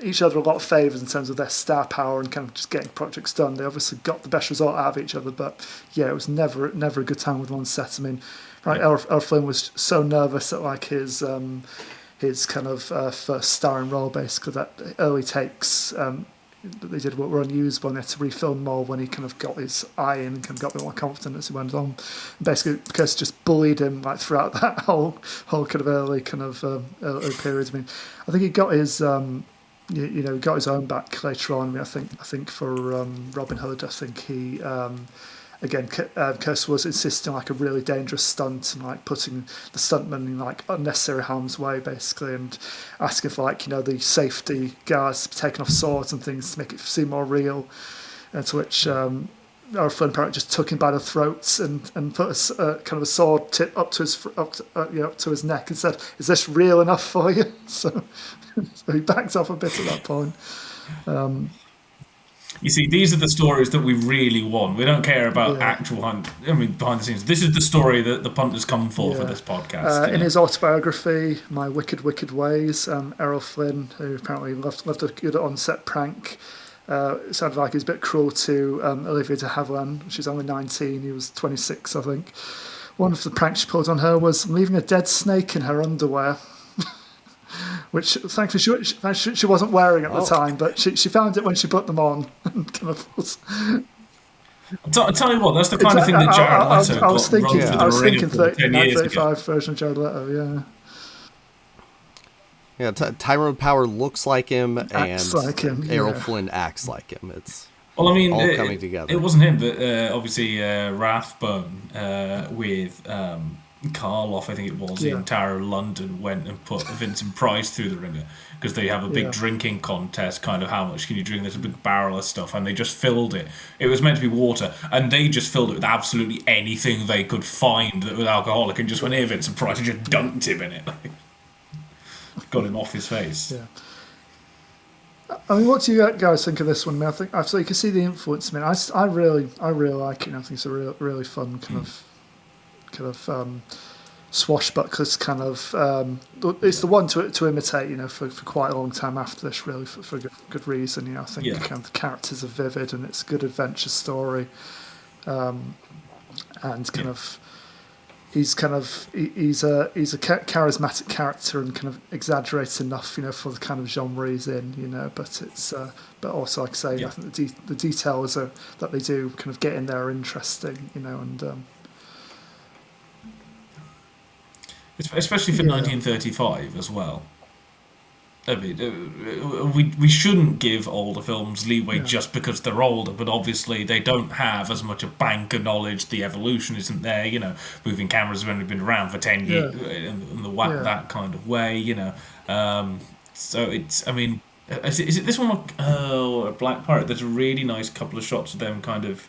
each other a lot of favors in terms of their star power and kind of just getting projects done. They obviously got the best result out of each other, but yeah, it was never a good time with one set. I mean, right, Yeah. Errol Flynn was so nervous at like his kind of first starring role, basically that early takes. That they did were unusable, and they had to refilm more when he kind of got his eye in and kind of got a bit more confident as he went on. Basically, because just bullied him like throughout that whole kind of early early period. I mean, I think he got his he got his own back later on. I mean, I think for Robin Hood, I think he again, Kirst was insisting on like a really dangerous stunt and like putting the stuntman in like unnecessary harm's way, basically, and asking for like the safety guards to be taking off swords and things to make it seem more real. And to which our Flynn apparently just took him by the throats and put kind of a sword tip up to up to his neck and said, "Is this real enough for you?" So he backed off a bit at that point. You see, these are the stories that we really want. We don't care about Yeah. actual behind the scenes. This is the story that the punters come for Yeah. this podcast. You In know. his autobiography, My Wicked, Wicked Ways, Errol Flynn, who apparently loved a good on-set prank, it sounded like he was a bit cruel to Olivia de Havilland. She's only 19, he was 26, I think. One of the pranks she pulled on her was leaving a dead snake in her underwear, which thankfully she wasn't wearing at the Oh, time, but she found it when she put them on. And kind of was, I tell you what, that's the it's, kind of thing that Jared Leto I was got roped thinking, into yeah. I the was ringer thinking for 10 years ago. 35 version of Jared Leto, yeah. Yeah, Tyrone Power looks like him, Acts and like him, Errol yeah. Flynn acts like him. It's Well, I mean, all coming it together. wasn't him, but obviously Rathbone with Karloff, I think it was, Yeah. in Tower of London, went and put Vincent Price through the ringer because they have a big Yeah. drinking contest, kind of how much can you drink? There's a big barrel of stuff, and they just filled it. It was meant to be water, and they just filled it with absolutely anything they could find that was alcoholic, and just went here, Vincent Price, and just dunked him in it. Got him off his face. Yeah. I mean, what do you guys think of this one? I mean, I think so. You can see the influence. I mean, I really like it. I think it's a really fun kind of swashbucklers kind of. It's the one to imitate. You know, for quite a long time after this, really for good reason. You know, I think Yeah. kind of the characters are vivid and it's a good adventure story, and kind Yeah. of. He's a charismatic character and kind of exaggerates enough, you know, for the kind of genre he's in, you know. But it's but also, like I say, Yeah. I think the details that they do kind of get in there are interesting, you know, and Especially for yeah, 1935 as well. I mean, we shouldn't give older films leeway yeah, just because they're older, but obviously they don't have as much a bank of knowledge. The evolution isn't there. You know, moving cameras have only been around for 10 years yeah, in yeah. that kind of way. You know, so it's. I mean, is it this one? Oh, Black Pirate. There's a really nice couple of shots of them kind of.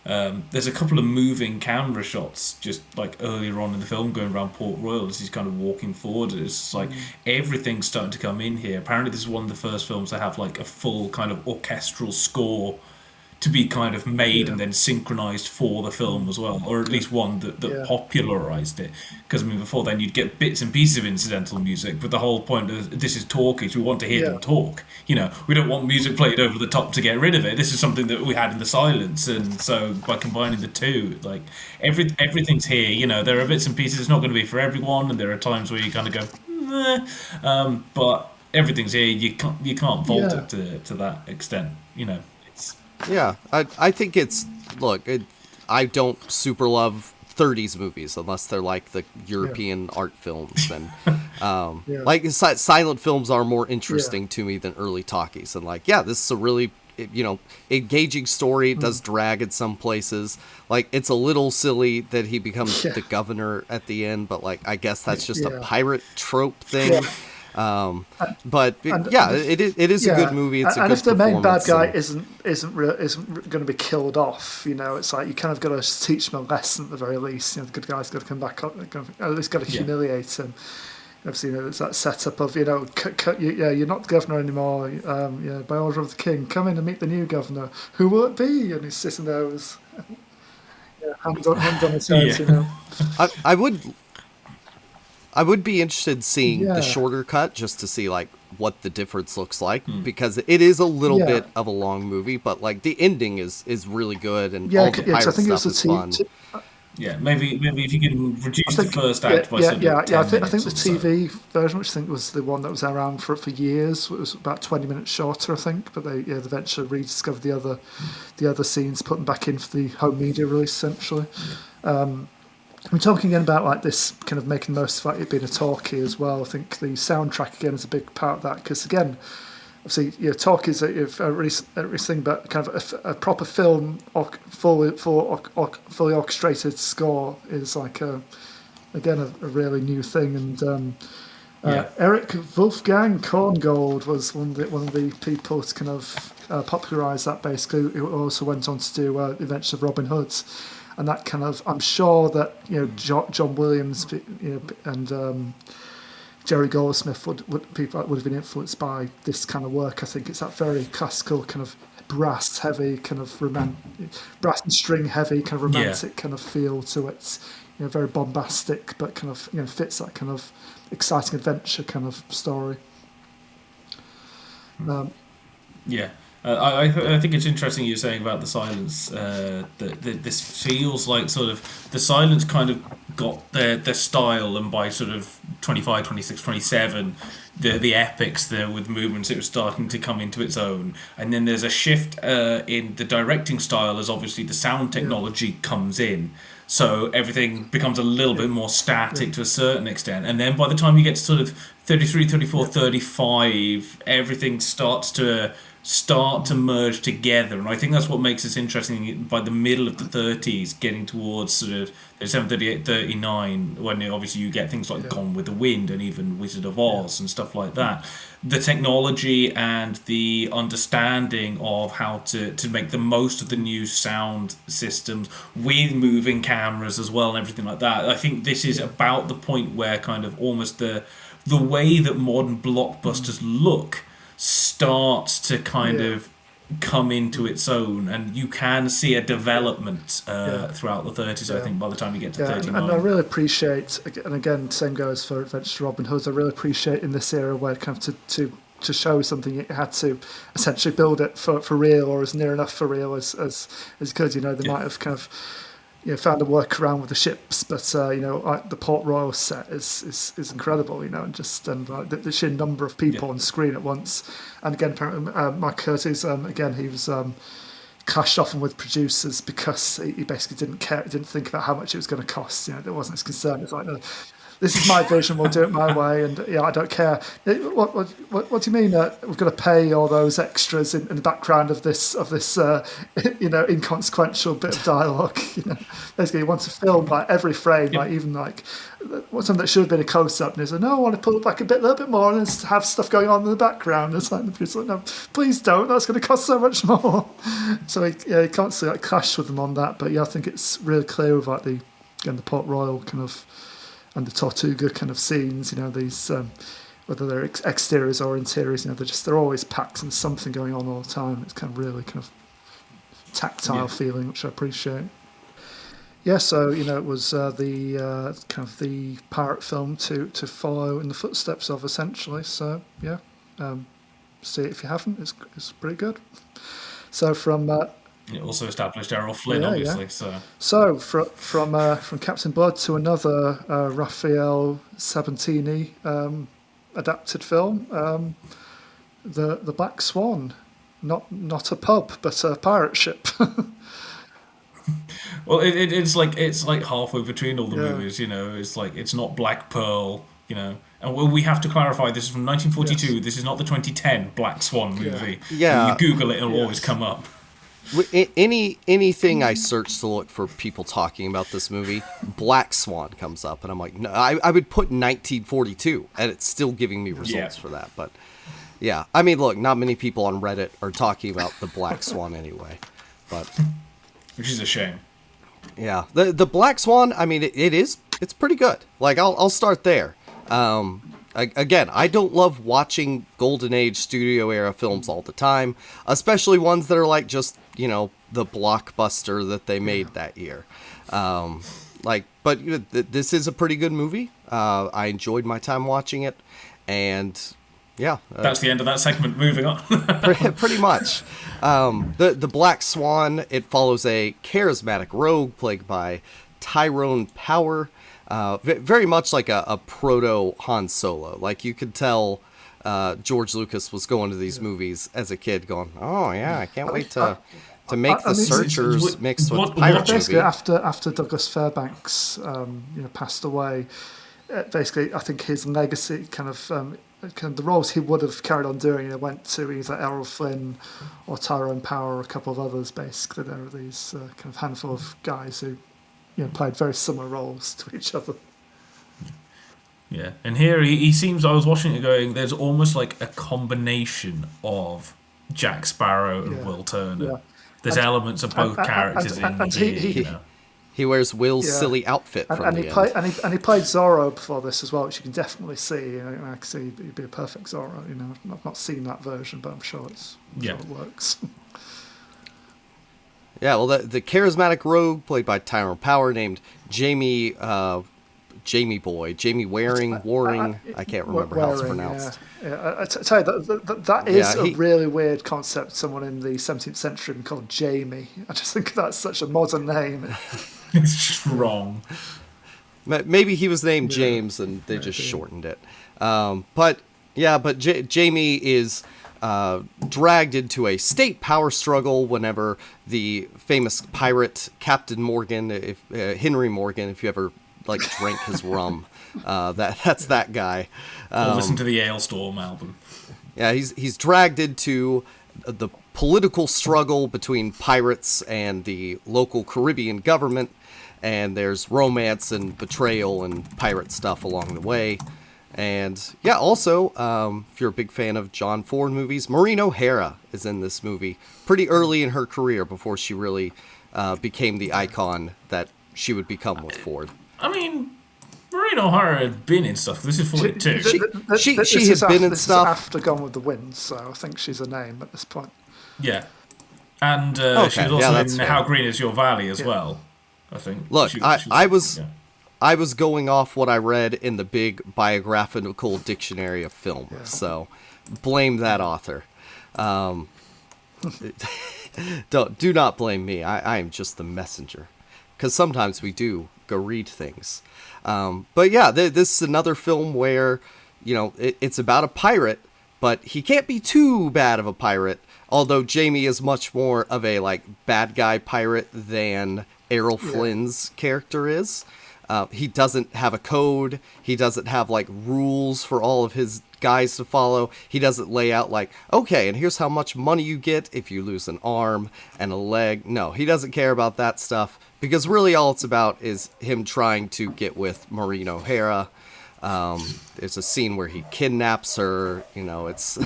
There's a couple of moving camera shots just like earlier on in the film going around Port Royal as he's kind of walking forward. It's like everything's starting to come in here. Apparently, this is one of the first films to have like a full kind of orchestral score to be kind of made Yeah, and then synchronized for the film as well, or at least one that yeah, popularized it. Because I mean, before then you'd get bits and pieces of incidental music, but the whole point of this is talk is we want to hear yeah, them talk. You know, we don't want music played over the top to get rid of it. This is something that we had in the silence, and so by combining the two, like everything's here. You know, there are bits and pieces. It's not going to be for everyone, and there are times where you kind of go, but everything's here. You can't vault yeah, it to that extent. You know, it's Yeah, I think it's I don't super love 30s movies unless they're like the yeah, European art films, and yeah, like silent films are more yeah, interesting to me than early talkies. And like, yeah, this is a really engaging story. It does drag in some places. Like, it's a little silly that he becomes yeah, the governor at the end, but like, I guess that's just a yeah, pirate trope yeah. thing. But And yeah, it is a good yeah, movie. It's a and good if the main bad performance. guy And isn't going to be killed off, you know, it's like you kind of got to teach him a lesson at the very least. You know, the good guy's got to come back up, at least got to yeah. humiliate him. Obviously, you know, it's that setup of, you know, you're not the governor anymore. Yeah, by order of the king, come in and meet the new governor. Who will it be? And he's sitting there with hand on his head, Yeah. you know. I would be interested in seeing the Yeah, shorter cut just to see like what the difference looks like, because it is a little yeah, bit of a long movie, but like the ending is really good, and yeah, all the yeah. Because I pirate think it was stuff the is fun. t- Yeah, maybe if you can I reduce the think first yeah, act by yeah, sort yeah, of yeah. 10 I think minutes the or so. TV version, which I think was the one that was around for years, was about 20 minutes shorter, I think. But they eventually rediscovered the other scenes, put them back in for the home media release, essentially. We're talking again about like this kind of making the most of like, it being a talkie as well. I think the soundtrack again is a big part of that because again, obviously, you know, talk is a really thing, but kind of a proper film, fully orchestrated score is like again a really new thing. And Yeah. Eric Wolfgang Korngold was one of the people to kind of popularise that. Basically, who also went on to do The Adventures of Robin Hood, and that kind of I'm sure that you know John Williams, you know, and Jerry Goldsmith people would have been influenced by this kind of work. I think it's that very classical kind of brass heavy kind of brass and string heavy kind of Yeah. romantic kind of feel to it. Very bombastic, but kind of fits that kind of exciting adventure kind of story. Yeah. I think it's interesting you're saying about the silence. That this feels like sort of the silence kind of got their style, and by sort of 25, 26, 27, the epics there with movements, it was starting to come into its own. And then there's a shift in the directing style as obviously the sound technology comes in. So everything becomes a little bit more static to a certain extent. And then by the time you get to sort of 33, 34, 35, everything starts to merge together. And I think that's what makes this interesting by the middle of the 30s, getting towards sort of 37, 38, 39, when obviously you get things like Gone with the Wind and even Wizard of Oz and stuff like that. The technology and the understanding of how to make the most of the new sound systems with moving cameras as well and everything like that. I think this is about the point where kind of almost the way that modern blockbusters look starts to kind of come into its own, and you can see a development throughout the 30s, I think, by the time you get to 39. And I really appreciate, and again, same goes for Adventure Robin Hood, I really appreciate in this era where kind of to show something, you had to essentially build it for real, or as near enough for real as good. They might have kind of found a workaround with the ships, but like the Port Royal set is incredible, and the sheer number of people on screen at once. And again, apparently, Mike Curtis, again, he was clashed often with producers because he basically didn't think about how much it was going to cost. There wasn't his concern. It's like, no, this is my vision, we'll do it my way, and I don't care. What do you mean we're going to pay all those extras in the background of this inconsequential bit of dialogue? Basically, he wants to film like every frame, like even like something that should have been a close-up, and he's like, no, I want to pull it back a little bit more, and have stuff going on in the background. It's like, no, please don't. That's going to cost so much more. So he constantly clashed with them on that. But I think it's really clear about the Port Royal kind of and the Tortuga kind of scenes. These whether they're exteriors or interiors, they're always packed and something going on all the time. It's kind of really kind of tactile feeling, which I appreciate. Yeah, so it was the kind of the pirate film to follow in the footsteps of, essentially. So see it if you haven't. It's pretty good. So from it also established Errol Flynn, obviously. Yeah. So from Captain Blood to another Raphael Sabatini adapted film, the Black Swan, not a pub but a pirate ship. Well, it's like halfway between all the movies. It's like it's not Black Pearl. And we have to clarify, this is from 1942. Yes. This is not the 2010 Black Swan movie. Yeah. When you Google it, it'll always come up. Anything I search to look for people talking about this movie, Black Swan comes up, and I'm like, no, I would put 1942, and it's still giving me results for that. But yeah, I mean, look, not many people on Reddit are talking about the Black Swan anyway, but which is a shame. Yeah, the Black Swan, I mean, it's pretty good. Like, I'll start there. Again, I don't love watching Golden Age studio era films all the time, especially ones that are like just, the blockbuster that they made that year. But this is a pretty good movie. I enjoyed my time watching it, and yeah. That's the end of that segment. Moving on. Pretty much. The Black Swan, it follows a charismatic rogue plagued by Tyrone Power. Very much like a proto Han Solo. Like, you could tell George Lucas was going to these movies as a kid going, oh yeah, I can't wait to make the Searchers mixed with pirate basically movie. After Douglas Fairbanks passed away, basically I think his legacy kind of the roles he would have carried on doing went to either Errol Flynn or Tyrone Power or a couple of others. Basically, there are these kind of handful of guys who played very similar roles to each other. Yeah, and here he seems, I was watching it going, there's almost like a combination of Jack Sparrow and Will Turner. Yeah. There's elements of both characters in here. He wears Will's Yeah. silly outfit from And the he end. played and he played Zorro before this as well, which you can definitely see. You know, I can see he'd be a perfect Zorro. You know, I've not seen that version, but I'm sure sure it works. Yeah, well, the charismatic rogue played by Tyrone Power named Jamie Jamie Waring. I can't remember how it's pronounced. Yeah. I tell you, that is Yeah, a really weird concept. Someone in the 17th century called Jamie. I just think that's such a modern name. It's just wrong. Maybe he was named James and they just shortened it. But Jamie is dragged into a state power struggle whenever the famous pirate Captain Morgan, Henry Morgan, if you ever like drank his rum, that's that guy. Or listen to the Ailstorm album. Yeah, he's dragged into the political struggle between pirates and the local Caribbean government, and there's romance and betrayal and pirate stuff along the way. And yeah, also, if you're a big fan of John Ford movies, Maureen O'Hara is in this movie pretty early in her career before she really became the icon that she would become with Ford. I mean, Maureen O'Hara had been in stuff. This is 42. She had been in stuff after Gone with the Wind, so I think she's a name at this point. Yeah. And she was also in How Green Is Your Valley as well, I think. Look, I was going off what I read in the big biographical dictionary of film, so blame that author. Do not blame me. I am just the messenger, because sometimes we do go read things. But yeah, this is another film where, you know, it's about a pirate, but he can't be too bad of a pirate. Although Jamie is much more of a like bad guy pirate than Errol Flynn's character is. He doesn't have a code. He doesn't have like rules for all of his guys to follow. He doesn't lay out like, okay, and here's how much money you get if you lose an arm and a leg. No, he doesn't care about that stuff, because really all it's about is him trying to get with Maureen O'Hara. There's a scene where he kidnaps her. You know, it's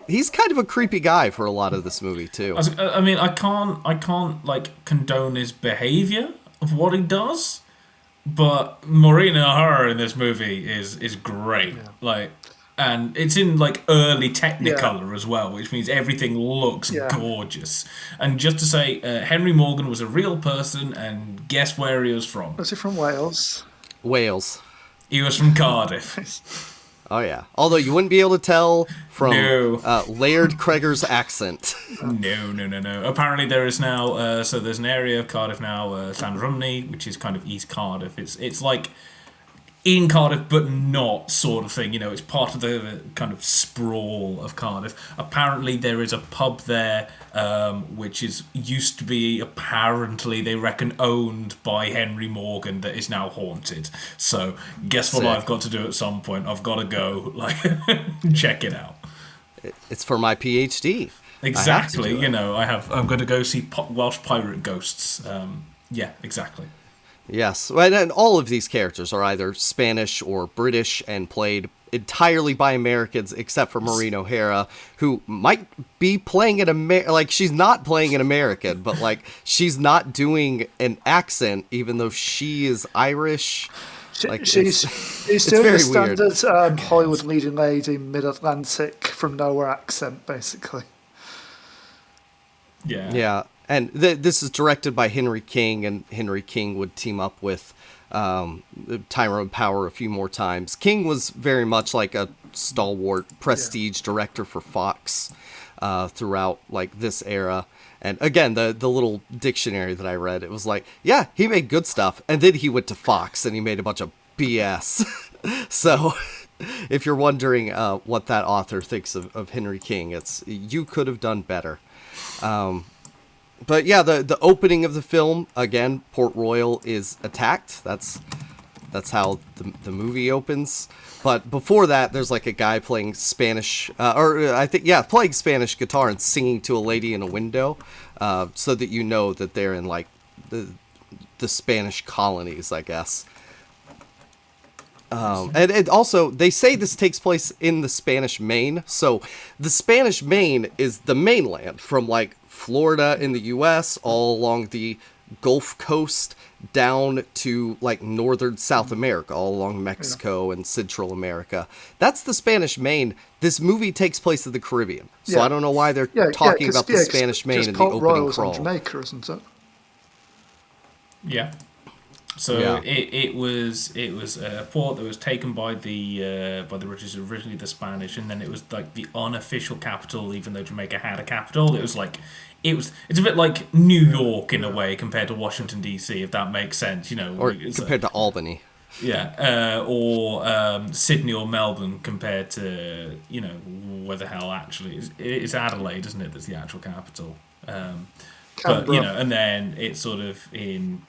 he's kind of a creepy guy for a lot of this movie too. I mean, I can't like condone his behavior of what he does, but Maureen O'Hara in this movie is great. Yeah. Like, and it's in like early Technicolor as well, which means everything looks gorgeous. And just to say, Henry Morgan was a real person, and guess where he was from? Was he from Wales? Wales. He was from Cardiff. Oh, yeah. Although you wouldn't be able to tell from Laird Cregger's accent. No. Apparently there is now, so there's an area of Cardiff now, Llanrumney, which is kind of East Cardiff. It's like in Cardiff, but not sort of thing. You know, it's part of the kind of sprawl of Cardiff. Apparently there is a pub there, which used to be, apparently, they reckon, owned by Henry Morgan, that is now haunted. So guess what I've got to do at some point? I've got to go, like, check it out. It's for my PhD. Exactly. You know, I'm going to go see Welsh pirate ghosts. Yeah, exactly. Yes, and all of these characters are either Spanish or British and played entirely by Americans, except for Maureen O'Hara, who might be playing like she's not playing an American, but like she's not doing an accent, even though she is Irish. Like, she's doing the standard Hollywood leading lady, mid-Atlantic, from nowhere accent, basically. Yeah. And this is directed by Henry King, and Henry King would team up with Tyrone Power a few more times. King was very much like a stalwart prestige director for Fox throughout like this era. And again, the little dictionary that I read, it was like, yeah, he made good stuff, and then he went to Fox and he made a bunch of BS. So if you're wondering what that author thinks of Henry King, it's you could have done better. But yeah, the opening of the film, again, Port Royal is attacked. That's how the movie opens. But before that, there's like a guy playing Spanish, playing Spanish guitar and singing to a lady in a window, so that you know that they're in like the Spanish colonies, I guess. And also, they say this takes place in the Spanish Main. So the Spanish Main is the mainland from like Florida in the U.S. all along the Gulf Coast down to like northern South America, all along Mexico and Central America. That's the Spanish Main. This movie takes place in the Caribbean, so I don't know why they're talking about the Spanish Main in the opening crawl. Jamaica, isn't it? Yeah. So it was a port that was taken by the British, originally the Spanish, and then it was like the unofficial capital, even though Jamaica had a capital. It's a bit like New York in a way compared to Washington DC, if that makes sense, or compared to Albany. Yeah, or Sydney or Melbourne compared to where the hell actually it's Adelaide, isn't it? That's the actual capital. But and then it's sort of in.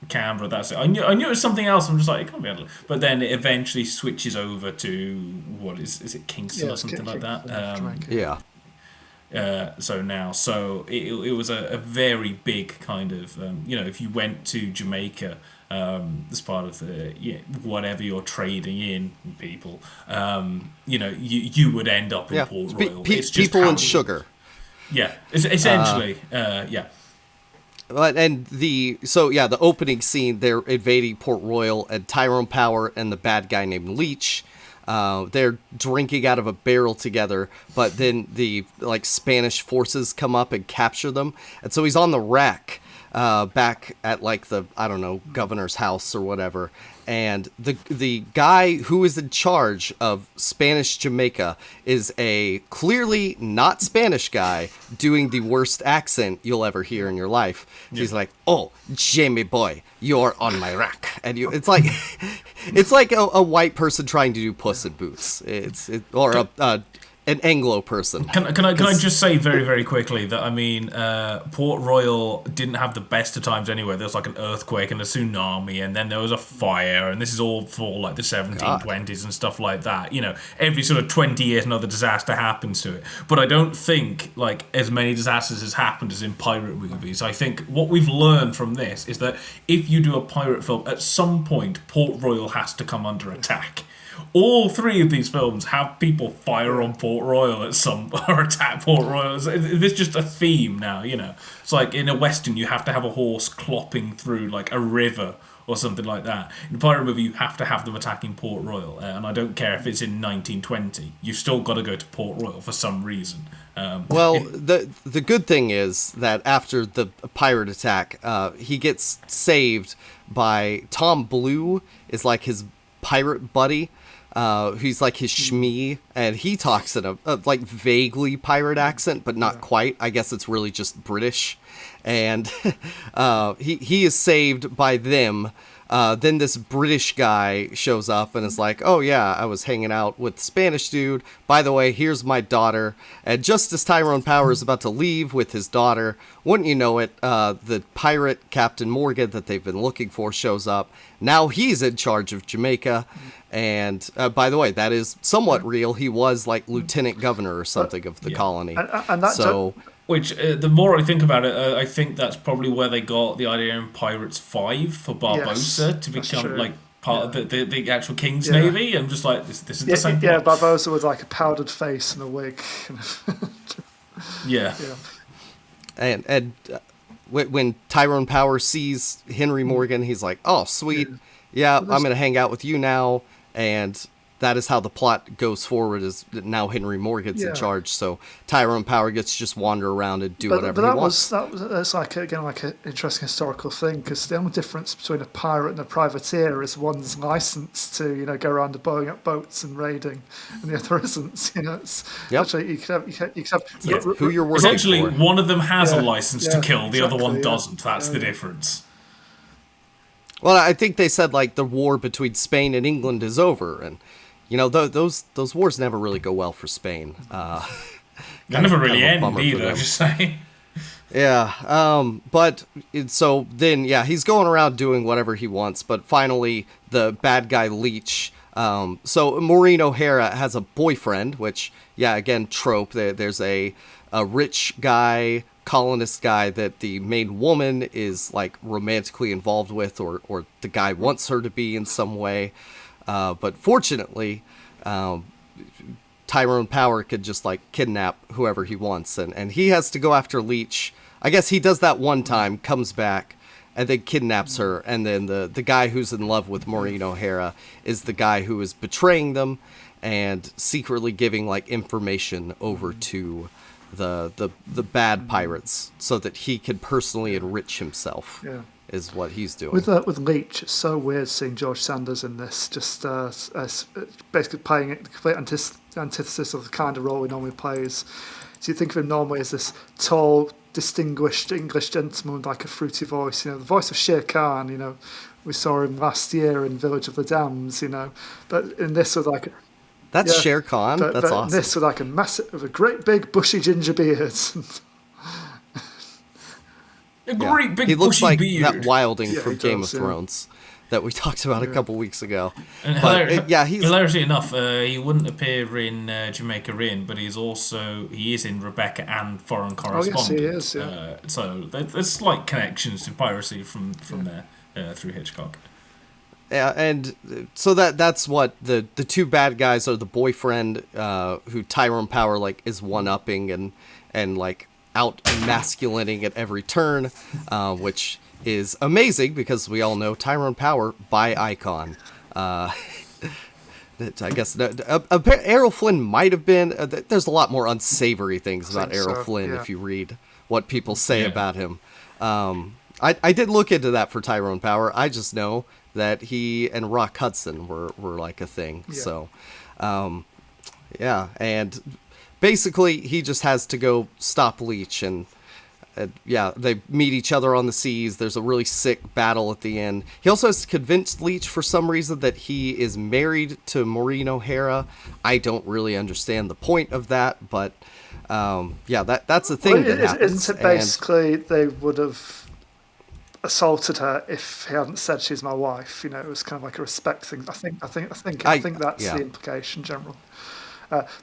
Canberra, that's it. I knew it was something else. I'm just like, it can't be Adelaide. But then it eventually switches over to what is it Kingston or something like that? So it was a very big kind of if you went to Jamaica as part of the whatever you're trading in people, you would end up in Port Royal. It's just people and sugar. Yeah, essentially, yeah. And the opening scene, they're invading Port Royal, and Tyrone Power and the bad guy named Leech, they're drinking out of a barrel together, but then the Spanish forces come up and capture them, and so he's on the rack back at the governor's house or whatever. And the guy who is in charge of Spanish Jamaica is a clearly not Spanish guy doing the worst accent you'll ever hear in your life. Yeah. He's like, "Oh, Jamie boy, you're on my rack," and it's like a white person trying to do Puss in Boots. Or an Anglo person. Can I just say very, very quickly that Port Royal didn't have the best of times anyway. There was like an earthquake and a tsunami, and then there was a fire, and this is all for like the 1720s and stuff like that. Every sort of 20 years another disaster happens to it. But I don't think like as many disasters has happened as in pirate movies. I think what we've learned from this is that if you do a pirate film, at some point Port Royal has to come under attack. All three of these films have people fire on Port Royal or attack Port Royal. It's just a theme now, It's like in a Western, you have to have a horse clopping through like a river or something like that. In a pirate movie, you have to have them attacking Port Royal. And I don't care if it's in 1920. You've still got to go to Port Royal for some reason. The good thing is that after the pirate attack, he gets saved by Tom Blue, is like his pirate buddy. He's like his shmee, and he talks in a vaguely pirate accent, but not quite. I guess it's really just British. And he is saved by them. Then this British guy shows up and is like, "Oh yeah, I was hanging out with the Spanish dude. By the way, here's my daughter." And just as Tyrone Power is about to leave with his daughter, wouldn't you know it, the pirate Captain Morgan that they've been looking for shows up. Now he's in charge of Jamaica. And by the way, that is somewhat real. He was like lieutenant governor or something of the colony. Which, the more I think about it, I think that's probably where they got the idea in Pirates 5 for Barbossa to become like part of the actual King's Navy. And just like, this is the same plot. Barbossa with like a powdered face and a wig. Yeah. And when Tyrone Power sees Henry Morgan, he's like, "Oh, sweet. Yeah, I'm going to hang out with you now." And that is how the plot goes forward, is that now Henry Morgan's in charge. So Tyrone Power gets to just wander around and do whatever he wants. That's like an interesting historical thing, because the only difference between a pirate and a privateer is one's licensed to go around blowing up boats and raiding, and the other isn't. Actually you could have who you're working essentially for. One of them has a license to kill, the other one doesn't. That's the difference. Well, I think they said like the war between Spain and England is over, and those wars never really go well for Spain. They never really end either. I'm just saying. Yeah, but so then he's going around doing whatever he wants, but finally the bad guy Leech. So Maureen O'Hara has a boyfriend, which again trope. There's a rich guy, colonist guy that the main woman is like romantically involved with, or the guy wants her to be in some way. But fortunately, Tyrone Power could just like kidnap whoever he wants, and he has to go after Leech. I guess he does that one time, comes back, and then kidnaps her. And then the guy who's in love with Maureen O'Hara is the guy who is betraying them and secretly giving like information over to the bad pirates so that he can personally enrich himself. Yeah. Is what he's doing. With Leach, it's so weird seeing George Sanders in this, just basically playing it the complete antithesis of the kind of role he normally plays. So you think of him normally as this tall, distinguished English gentleman with like a fruity voice, the voice of Shere Khan, we saw him last year in Village of the Dams, but in this with like... That's Shere Khan? That's awesome. In this with like a great big bushy ginger beard. A great big he looks bushy like beard. that wilding from Game of Thrones that we talked about a couple weeks ago. And hilariously enough, he wouldn't appear in Jamaica Inn, but he is in Rebecca and Foreign Correspondent. Oh, yes, he is, yeah. So there's slight connections to piracy from there through Hitchcock. Yeah, and so that's what the two bad guys are. The boyfriend who Tyrone Power like is one-upping and like out emasculating at every turn, which is amazing because we all know Tyrone Power by Icon. I guess Errol Flynn might have been. There's a lot more unsavory things about Errol Flynn if you read what people say about him. I did look into that for Tyrone Power. I just know that he and Rock Hudson were like a thing. Yeah. So, and basically he just has to go stop Leach, and they meet each other on the seas. There's a really sick battle at the end. He also has to convince Leach for some reason that he is married to Maureen O'Hara. I don't really understand the point of that, but that's the thing that happens. Isn't it basically they would have assaulted her if he hadn't said she's my wife? It was kind of like a respect thing. I think that's the implication, general.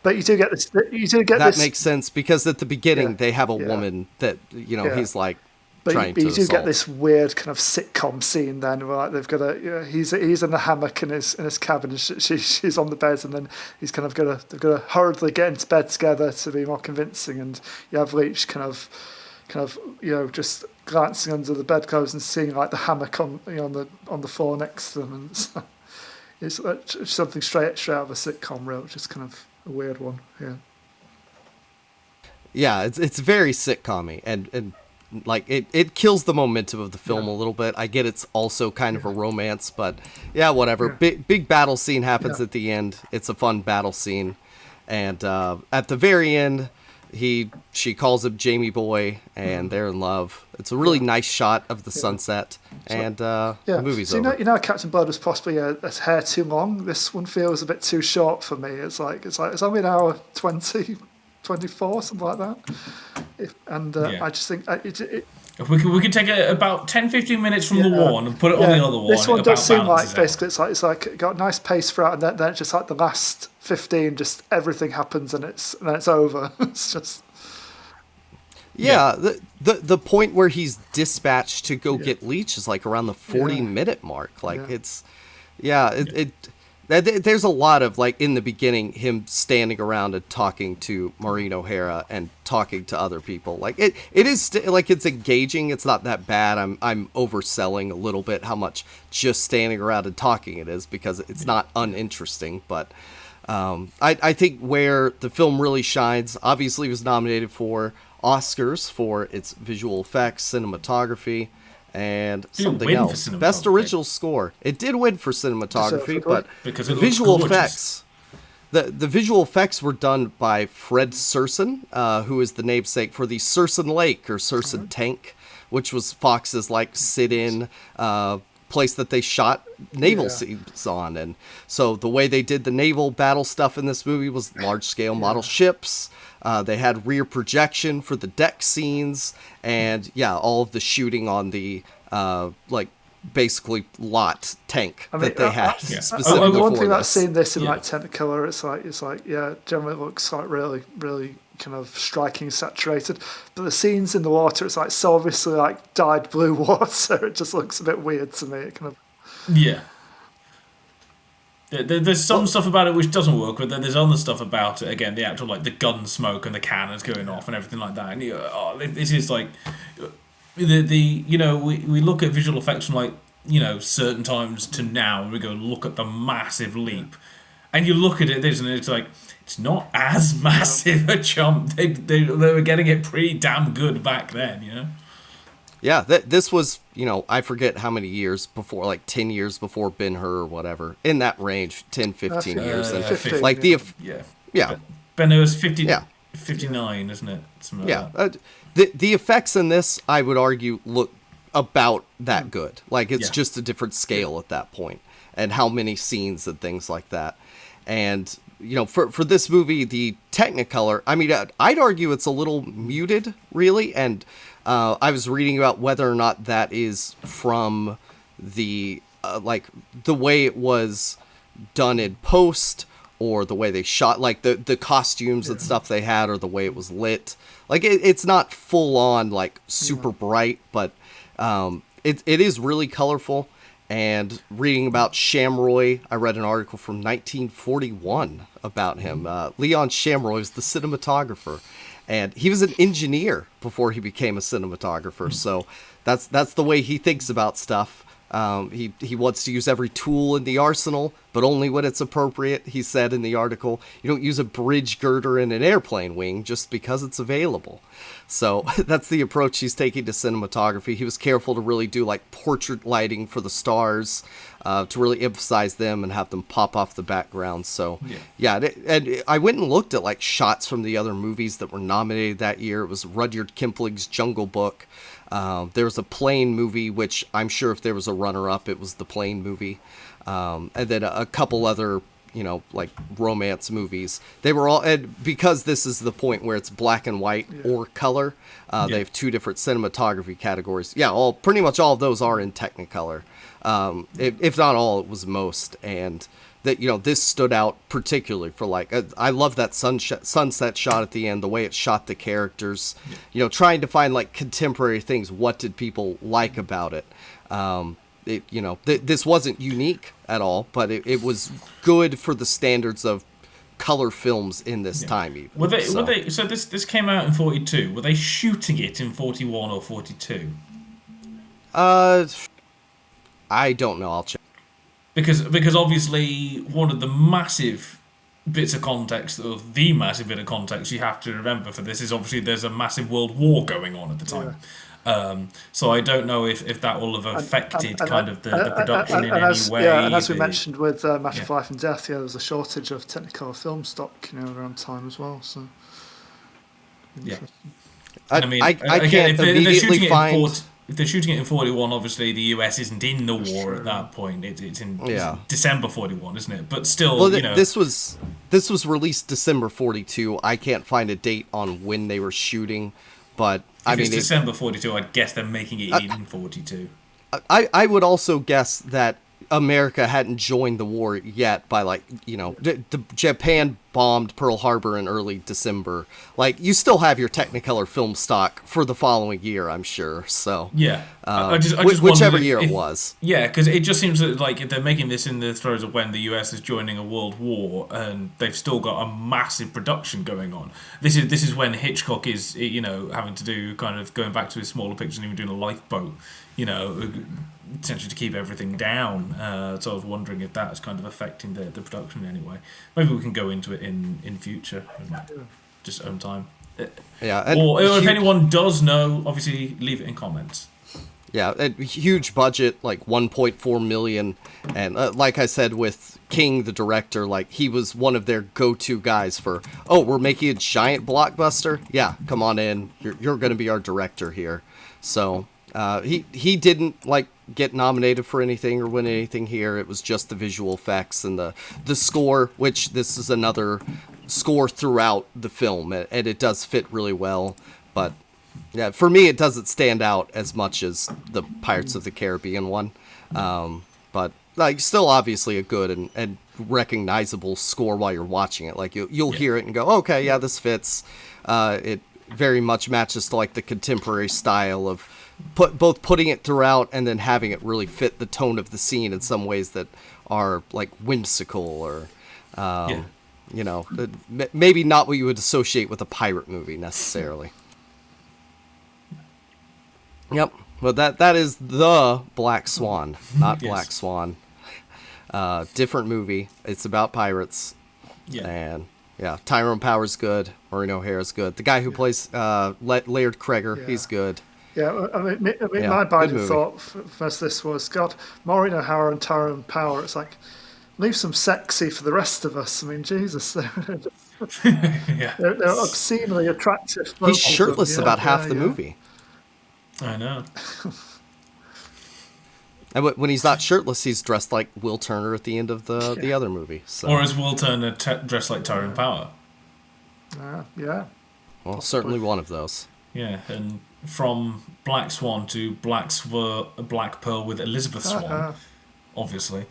But you do get this. That makes sense because at the beginning they have a woman that he's like trying to assault. You do get this weird kind of sitcom scene then where like they've got he's in the hammock in his cabin and she's on the bed, and then he's kind of they've got to hurriedly get into bed together to be more convincing, and you have Leach kind of just glancing under the bedclothes and seeing like the hammock on the floor next to them, and it's something straight out of a sitcom, really, which is kind of a weird one. It's very sitcom-y, and like it kills the momentum of the film a little bit. I get it's also kind of a romance, but whatever. Big battle scene happens at the end. It's a fun battle scene, and at the very end she calls him Jamie Boy, and they're in love. It's a really nice shot of the sunset, and the movie's over. Captain Blood was possibly a hair too long. This one feels a bit too short for me. It's only an hour 20, 24, something like that. I just think if we could take about 10-15 minutes from the one and put it on the other one. This one does seem like basically it's like got a nice pace throughout, and then it's just like the last 15, just everything happens and it's over. It's just the point where he's dispatched to go get Leach is like around the 40-minute mark. Like there's a lot of like in the beginning him standing around and talking to Maureen O'Hara and talking to other people. Like it is like it's engaging. It's not that bad. I'm overselling a little bit how much just standing around and talking it is, because it's not uninteresting. But I think where the film really shines, obviously, was nominated for Oscars for its visual effects, cinematography, and something else. Best original score. It did win for cinematography, but because the visual effects, the visual effects were done by Fred Surson, who is the namesake for the Surson Lake or Surson Tank, which was Fox's like sit-in place that they shot naval scenes on. And so the way they did the naval battle stuff in this movie was large-scale model ships. They had rear projection for the deck scenes, and all of the shooting on the basically lot tank that they had specifically for one thing that's seen this in like Technicolor, it's like generally it looks like really, really kind of striking, saturated, but the scenes in the water, it's like so obviously like dyed blue water. It just looks a bit weird to me. It kind of There's some stuff about it which doesn't work, but then there's other stuff about it. Again, the actual like the gun smoke and the cannons going off and everything like that. And this is like the you know, we look at visual effects from like, you know, certain times to now, and we go look at the massive leap, and you look at it this and it's like it's not as massive a jump. They were getting it pretty damn good back then, you know. Yeah, this was, you know, I forget how many years before, like 10 years before Ben-Hur or whatever, in that range, 10, 15 years. And 15, like Yeah. yeah, Ben-Hur's 50, yeah, 59, isn't it? Something yeah. like that. The effects in this, I would argue, look about that good. Like, it's Yeah. just a different scale at that point, and how many scenes and things like that. And, you know, for this movie, the Technicolor, I mean, I'd argue it's a little muted, really. And I was reading about whether or not that is from the, like, the way it was done in post, or the way they shot, like the costumes and stuff they had, or the way it was lit. Like, it's not full on like super bright, but it is really colorful. And reading about Shamroy, I read an article from 1941 about him. Leon Shamroy was the cinematographer, and he was an engineer before he became a cinematographer. So that's the way he thinks about stuff. He wants to use every tool in the arsenal, but only when it's appropriate, he said in the article. You don't use a bridge girder in an airplane wing just because it's available. So that's the approach he's taking to cinematography. He was careful to really do like portrait lighting for the stars, to really emphasize them and have them pop off the background. So yeah, and I went and looked at like shots from the other movies that were nominated that year. It was Rudyard Kipling's Jungle Book. There was a plane movie, which I'm sure if there was a runner-up, it was the plane movie. And then a couple other, you know, like romance movies. They were all, and because this is the point where it's black and white or color, they have two different cinematography categories. Yeah, pretty much all of those are in Technicolor. If not all, it was most. And that, you know, this stood out particularly for like, I love that sunset shot at the end, the way it shot the characters, you know, trying to find like contemporary things. What did people like about it? You know, this wasn't unique at all, but it was good for the standards of color films in this time. Even Were they? So this came out in 42. Were they shooting it in 41 or 42? I don't know. I'll check. Because obviously one of the massive bits of context, or the massive bit of context you have to remember for this is obviously there's a massive world war going on at the time. So I don't know if that will have affected kind of the production in any way. Yeah, and as we mentioned with Matter of Life and Death, there was a shortage of Technicolor film stock, you know, around time as well. So I mean, I can't immediately find. If they're shooting it in 41, obviously the US isn't in the war at that point. It's in December 41, isn't it? But still, well, you know, this was released December 42. I can't find a date on when they were shooting, but I mean, it's December 42. I'd guess they're making it in 42. I would also guess that America hadn't joined the war yet by, like, you know, Japan bombed Pearl Harbor in early December. Like, you still have your Technicolor film stock for the following year, I'm sure. So I just whichever year it was. Yeah, because it just seems that like they're making this in the throes of when the US is joining a world war, and they've still got a massive production going on. This is when Hitchcock is, you know, having to do kind of going back to his smaller pictures and even doing a lifeboat, you know, essentially to keep everything down. So I was wondering if that is kind of affecting the production in any way. Maybe we can go into it in future, just own time. Yeah, or if anyone does know, obviously leave it in comments. Yeah, a huge budget, like 1.4 million, and like I said with King, the director, like he was one of their go-to guys for, oh, we're making a giant blockbuster. Yeah, come on in. You're going to be our director here. So he didn't like get nominated for anything or win anything here. It was just the visual effects and the score, which this is another score throughout the film, and it does fit really well. But yeah, for me, it doesn't stand out as much as the Pirates of the Caribbean one. But like, still obviously a good and recognizable score while you're watching it. Like you'll hear it and go, okay, yeah, this fits. It very much matches to like the contemporary style of both putting it throughout and then having it really fit the tone of the scene in some ways that are like whimsical or, you know, maybe not what you would associate with a pirate movie necessarily. Yep. Well, that is the Black Swan, not Yes. Black Swan. Different movie. It's about pirates. Yeah. And yeah, Tyrone Power's good. Maureen O'Hara's good. The guy who plays Laird Kreger, Yeah. he's good. Yeah, I mean, Yeah, my good binding movie. thought first this was, God, Maureen O'Hara and Tyrone Power. It's like, leave some sexy for the rest of us. I mean, Jesus, Yeah. they're obscenely attractive. both He's of them. shirtless Yeah, about half yeah, the yeah. movie. I know. And when he's not shirtless, he's dressed like Will Turner at the end of the other movie. So, Or is Will Turner dressed like Tyrone Power? Yeah. well, certainly one of those. Yeah, and from Black Swan to Black Pearl with Elizabeth Swan, obviously.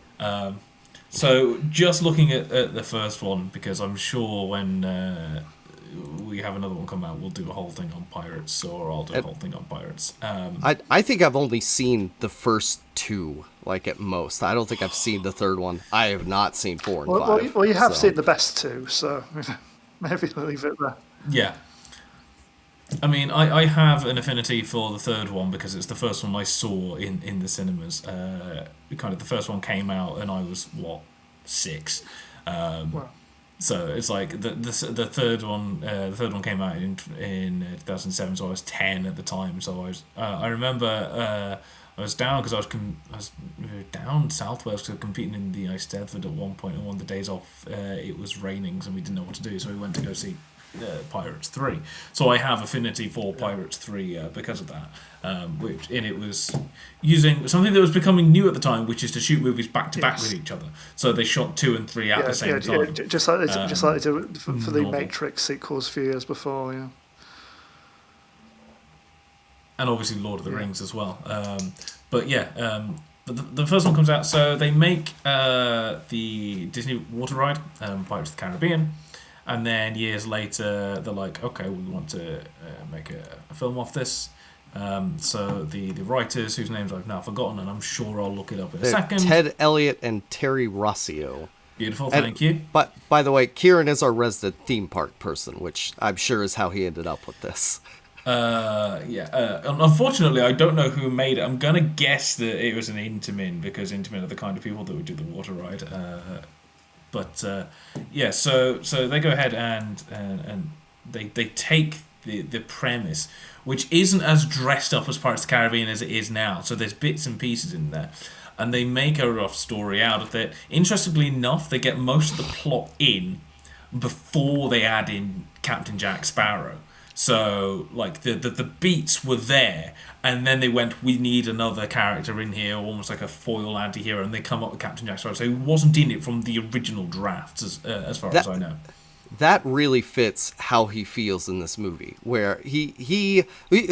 So just looking at the first one, because I'm sure when we have another one come out, we'll do a whole thing on pirates, or I'll do a whole thing on pirates. I think I've only seen the first two, like at most. I don't think I've seen the third one. I have not seen 4 and 5. Well, you have so. seen the best two, so maybe leave it there. Yeah. I mean, I have an affinity for the third one because it's the first one I saw in the cinemas. Kind of the first one came out and I was, 6? Well, So it's like the third one. The third one came out in 2007, so I was 10 at the time. So I remember I was down because I was down South Wales because I was competing in the Ice Stedford at one point, and one of the days off it was raining, so we didn't know what to do. So we went to go see Pirates 3. So I have affinity for Pirates 3 because of that. Which in it was using something that was becoming new at the time, which is to shoot movies back to back with each other. So they shot 2 and 3 at the same time. Just like they did for the novel. Matrix sequels a few years before. Yeah. And obviously Lord of the Rings as well. But the first one comes out. So they make the Disney water ride, Pirates of the Caribbean, and then years later they're like, okay, we want to make a film off this. So the writers, whose names I've now forgotten, and I'm sure I'll look it up in a second. Ted Elliott and Terry Rossio. Beautiful, thank you. But by the way, Kieran is our resident theme park person, which I'm sure is how he ended up with this. Unfortunately, I don't know who made it. I'm gonna guess that it was an Intamin because Intamin are the kind of people that would do the water ride. So they go ahead and they take the premise, which isn't as dressed up as Pirates of the Caribbean as it is now. So there's bits and pieces in there, and they make a rough story out of it. Interestingly enough, they get most of the plot in before they add in Captain Jack Sparrow. So, like, the beats were there, and then they went, we need another character in here, almost like a foil anti-hero, and they come up with Captain Jack Sparrow. So he wasn't in it from the original drafts, as far as I know. That really fits how he feels in this movie, where he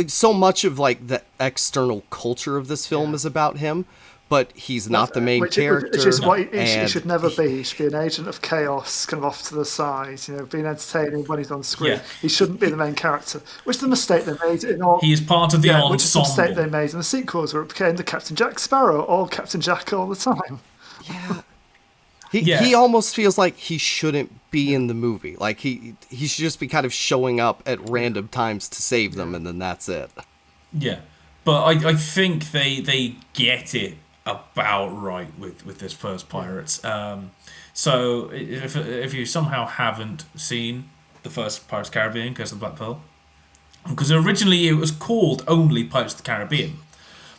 so much of, like, the external culture of this film is about him, but he's not the main character. Which is what he should never be. He should be an agent of chaos, kind of off to the side, being entertaining when he's on screen. Yeah. He shouldn't be the main character, which is the mistake they made in all. He is part of the ensemble. Which is the mistake they made in the sequels, where it became the Captain Jack Sparrow or Captain Jack all the time. Yeah. He almost feels like he shouldn't be in the movie. Like he should just be kind of showing up at random times to save them, and then that's it. Yeah, but I think they get it about right with this first Pirates. So if you somehow haven't seen the first Pirates of the Caribbean, Curse of the Black Pearl, because originally it was called only Pirates of the Caribbean,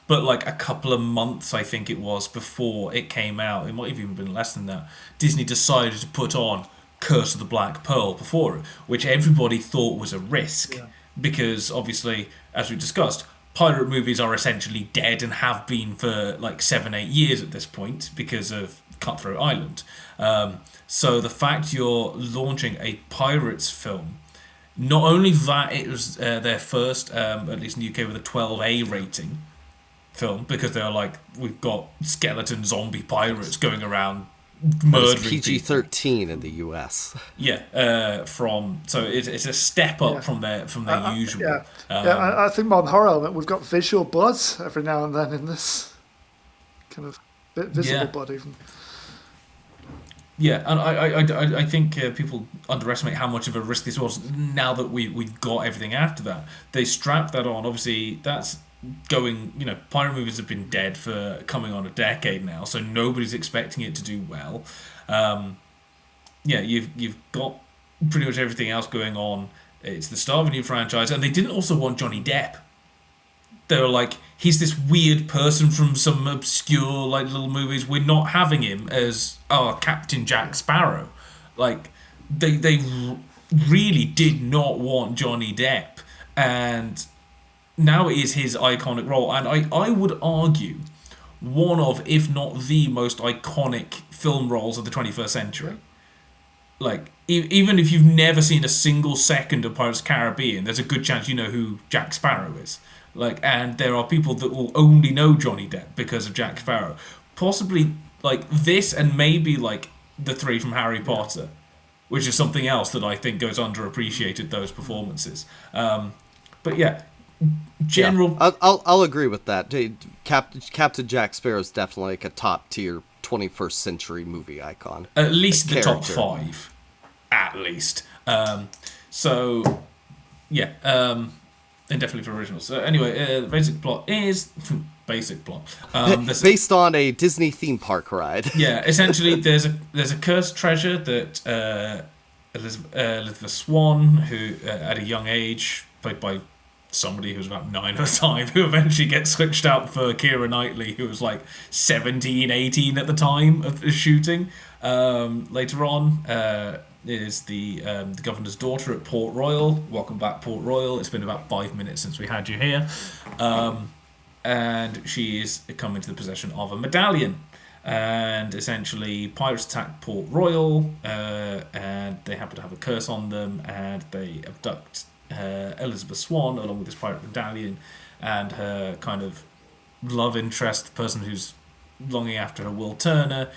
but like a couple of months, I think it was, before it came out, it might have even been less than that, Disney decided to put on Curse of the Black Pearl before it, which everybody thought was a risk, because obviously, as we discussed, pirate movies are essentially dead and have been for like 7-8 years at this point because of Cutthroat Island. So the fact you're launching a pirates film, not only that it was their first, at least in the UK, with a 12A rating film, because they're like, we've got skeleton zombie pirates going around murdering PG-13 in the US. So it's a step up from their usual. I think more than horror element, we've got visual blood every now and then in this kind of visible blood even. Yeah, and I think people underestimate how much of a risk this was. Now that we've got everything after that, they strap that on. Obviously, that's going, pirate movies have been dead for coming on a decade now, so nobody's expecting it to do well. You've got pretty much everything else going on. It's the start of a new franchise, and they didn't also want Johnny Depp. They were like, he's this weird person from some obscure like little movies. We're not having him as Captain Jack Sparrow. Like they really did not want Johnny Depp, and now it is his iconic role. And I would argue one of, if not the most iconic film roles of the 21st century. Like, even if you've never seen a single second of Pirates of the Caribbean, there's a good chance you know who Jack Sparrow is. Like, and there are people that will only know Johnny Depp because of Jack Sparrow. Possibly, like, this and maybe, like, the three from Harry Potter, which is something else that I think goes underappreciated, those performances. But yeah, general... Yeah, I'll agree with that. Captain Jack Sparrow is definitely like a top-tier 21st century movie icon. At least the top 5. At least. And definitely for originals. So anyway, the basic plot is... basic plot. Based on a Disney theme park ride. Yeah, essentially there's a cursed treasure that Elizabeth Swan, who at a young age, played by somebody who was about 9 at the time, who eventually gets switched out for Keira Knightley, who was like 17, 18 at the time of the shooting. Later on, is the governor's daughter at Port Royal. Welcome back, Port Royal. It's been about 5 minutes since we had you here. And she is come into the possession of a medallion. And essentially, pirates attack Port Royal, and they happen to have a curse on them, and they abduct Elizabeth Swan along with this pirate medallion, and her kind of love interest, the person who's longing after her, Will Turner,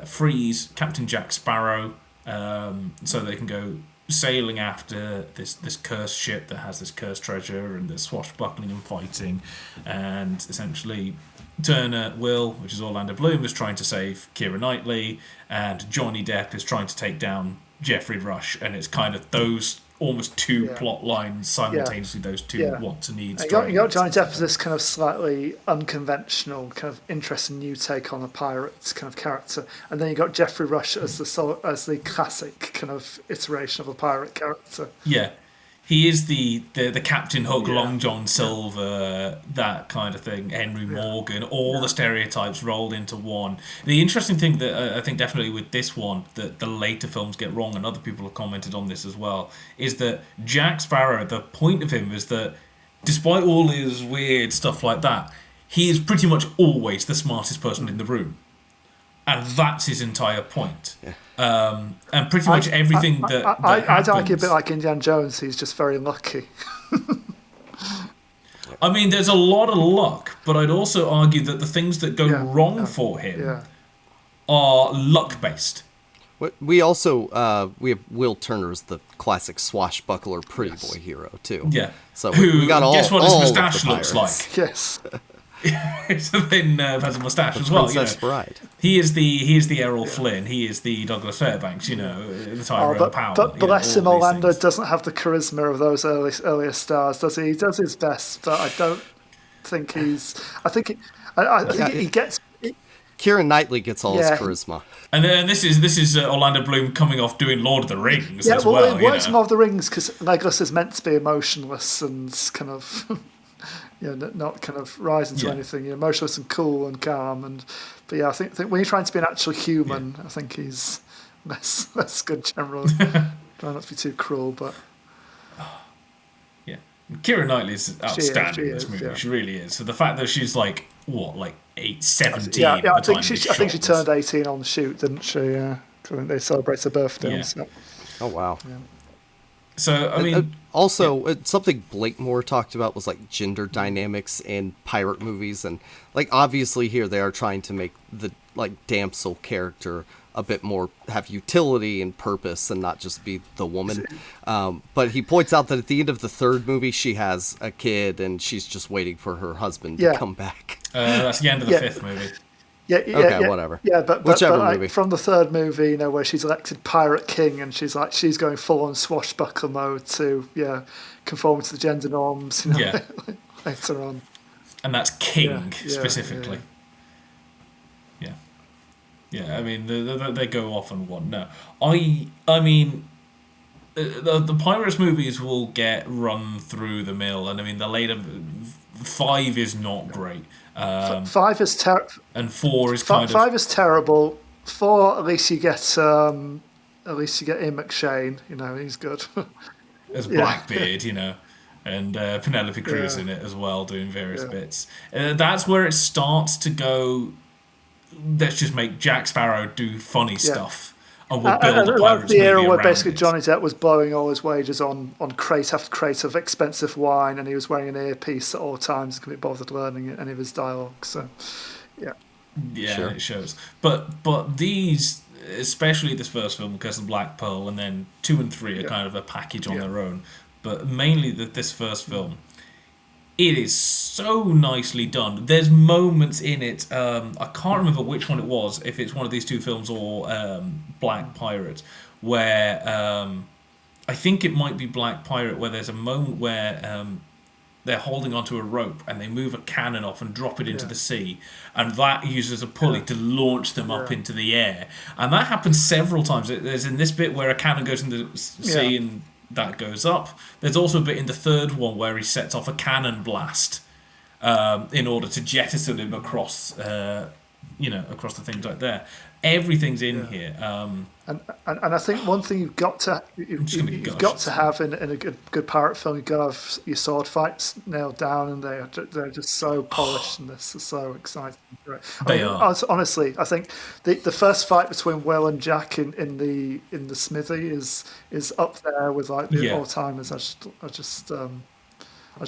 frees Captain Jack Sparrow, so they can go sailing after this cursed ship that has this cursed treasure, and there's swashbuckling and fighting, and essentially Turner, Will, which is Orlando Bloom, is trying to save Keira Knightley, and Johnny Depp is trying to take down Jeffrey Rush, and it's kind of those almost two plot lines simultaneously, those two wants and needs. You got Johnny Depp as this kind of slightly unconventional, kind of interesting new take on a pirate kind of character, and then you got Jeffrey Rush as the classic kind of iteration of a pirate character. Yeah. He is the Captain Hook, Long John Silver, that kind of thing, Henry Morgan, all the stereotypes rolled into one. The interesting thing that I think definitely with this one, that the later films get wrong, and other people have commented on this as well, is that Jack Sparrow, the point of him is that despite all his weird stuff like that, he is pretty much always the smartest person in the room. And that's his entire point. Yeah. And pretty much everything that I'd argue a bit like Indiana Jones, he's just very lucky. I mean, there's a lot of luck, but I'd also argue that the things that go wrong for him are luck-based. We also we have Will Turner's the classic swashbuckler pretty boy hero too. Yeah. So we got all. Guess what his moustache looks like? Yes. So then has a moustache as well. Princess Bride. He is the Errol Flynn. He is the Douglas Fairbanks. The Tyrone Power. But bless him, Orlando doesn't have the charisma of those earlier stars, does he? He does his best, but I don't think he's. I think he gets. Keira Knightley gets all his charisma. And then this is Orlando Bloom coming off doing Lord of the Rings as well. It works in Lord of the Rings because Legolas is meant to be emotionless and kind of. Not kind of rising to anything. Emotionless and cool and calm, but I think when you're trying to be an actual human, I think he's less good generally. Try not to be too cruel, but Keira Knightley is outstanding in this movie. Yeah. She really is. So the fact that she's like 17. I think she turned 18 on the shoot, didn't she? Yeah, I think they celebrate her birthday. Yeah. So. Oh wow. Yeah. So I mean, also something Blakemore talked about was like gender dynamics in pirate movies, and like obviously here they are trying to make the like damsel character a bit more have utility and purpose and not just be the woman. But he points out that at the end of the third movie she has a kid and she's just waiting for her husband to come back. That's the end of the fifth movie. Whatever. Yeah, but whichever like, movie. From the third movie, where she's elected pirate king, and she's going full on swashbuckler mode to conform to the gender norms. Later on. and that's king Yeah, specifically. Yeah. Yeah, I mean, they go off on one. No, I mean, the Pirates movies will get run through the mill, and I mean, the later five is not great, Five is and four is kind of five is terrible. Four, at least you get Ian McShane. You know, he's good. as Yeah, Blackbeard, and Penelope Cruz yeah, in it as well, doing various yeah. bits. That's where it starts to go. Let's just make Jack Sparrow do funny Yeah. stuff, and we'll build a And that was Pirates the era movie where around basically it. Johnny Depp was blowing all his wages on crate after crate of expensive wine, and he was wearing an earpiece at all times, couldn't be bothered learning any of his dialogue. So, yeah, Yeah, Sure. it shows. But these, especially this first film, Curse of the Black Pearl, and then two and three are yeah, kind of a package on yeah. their own. But mainly this first film, it is so nicely done. There's moments in it. I can't remember which one it was, if it's one of these two films or Black Pirate, where I think it might be Black Pirate, where there's a moment where they're holding onto a rope and they move a cannon off and drop it into Yeah, the sea, and that uses a pulley yeah, to launch them up yeah, into the air. And that happens several times. There's in this bit where a cannon goes into the yeah, sea and that goes up. There's also a bit in the third one where he sets off a cannon blast in order to jettison him across, across the things like there. Everything's in yeah. here. And I think one thing I'm just gonna you've gush got at to some. have in a good pirate film, you've got to have your sword fights nailed down, and they're just so polished, and this is so exciting. Right. I They mean, are. honestly, I think the first fight between Will and Jack in the smithy is up there with like the Yeah, all timers. I just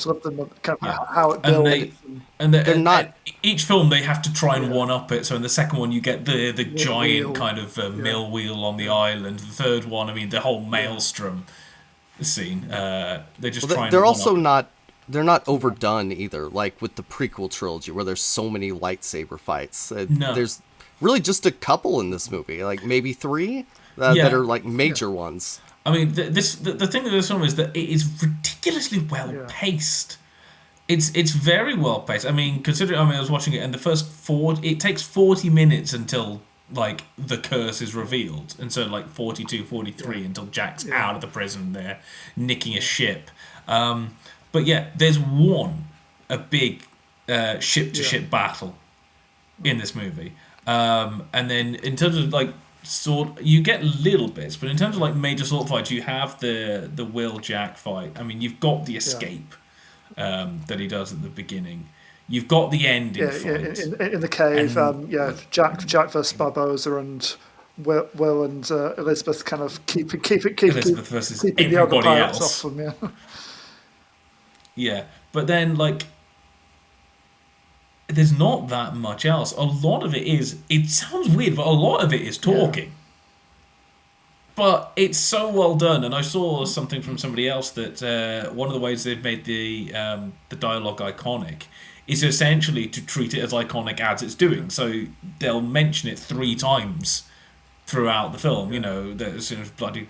love them kind yeah, of how it and builds. they and, the, They're and not. each film they have to try and Yeah, one up it. So in the second one, you get the giant wheel. kind of Yeah, mill wheel on the yeah, island. The third one, I mean, the whole yeah, maelstrom scene. They just Well, try they're and one also up it. not. They're not overdone either. Like with the prequel trilogy, where there's so many lightsaber fights. No, There's really just a couple in this movie, like maybe three that yeah. are like yeah, major ones. I mean, the thing with this film is that it is ridiculously well yeah, paced. It's very well paced. I mean, considering I was watching it, and the first it takes 40 minutes until like the curse is revealed, and so like 42, yeah, 43 until Jack's yeah, out of the prison, they're nicking a yeah, ship. But yeah, there's a big ship to yeah, ship battle in this movie, and then in terms of like sword, you get little bits, but in terms of like major sword fights, you have the Will Jack fight. I mean, you've got the yeah. escape that he does at the beginning. You've got the ending Yeah, yeah, fight, in the cave. and Yeah, Jack versus Barbosa, and Will and Elizabeth kind of Elizabeth versus keeping the other everybody pirates else. off them. Yeah, Yeah, but then like there's not that much else. A lot of it is. It sounds weird, but a lot of it is yeah, talking. But it's so well done, and I saw something from somebody else that one of the ways they've made the dialogue iconic is essentially to treat it as iconic as it's yeah, doing. So they'll mention it 3 times throughout the film. yeah, There's bloody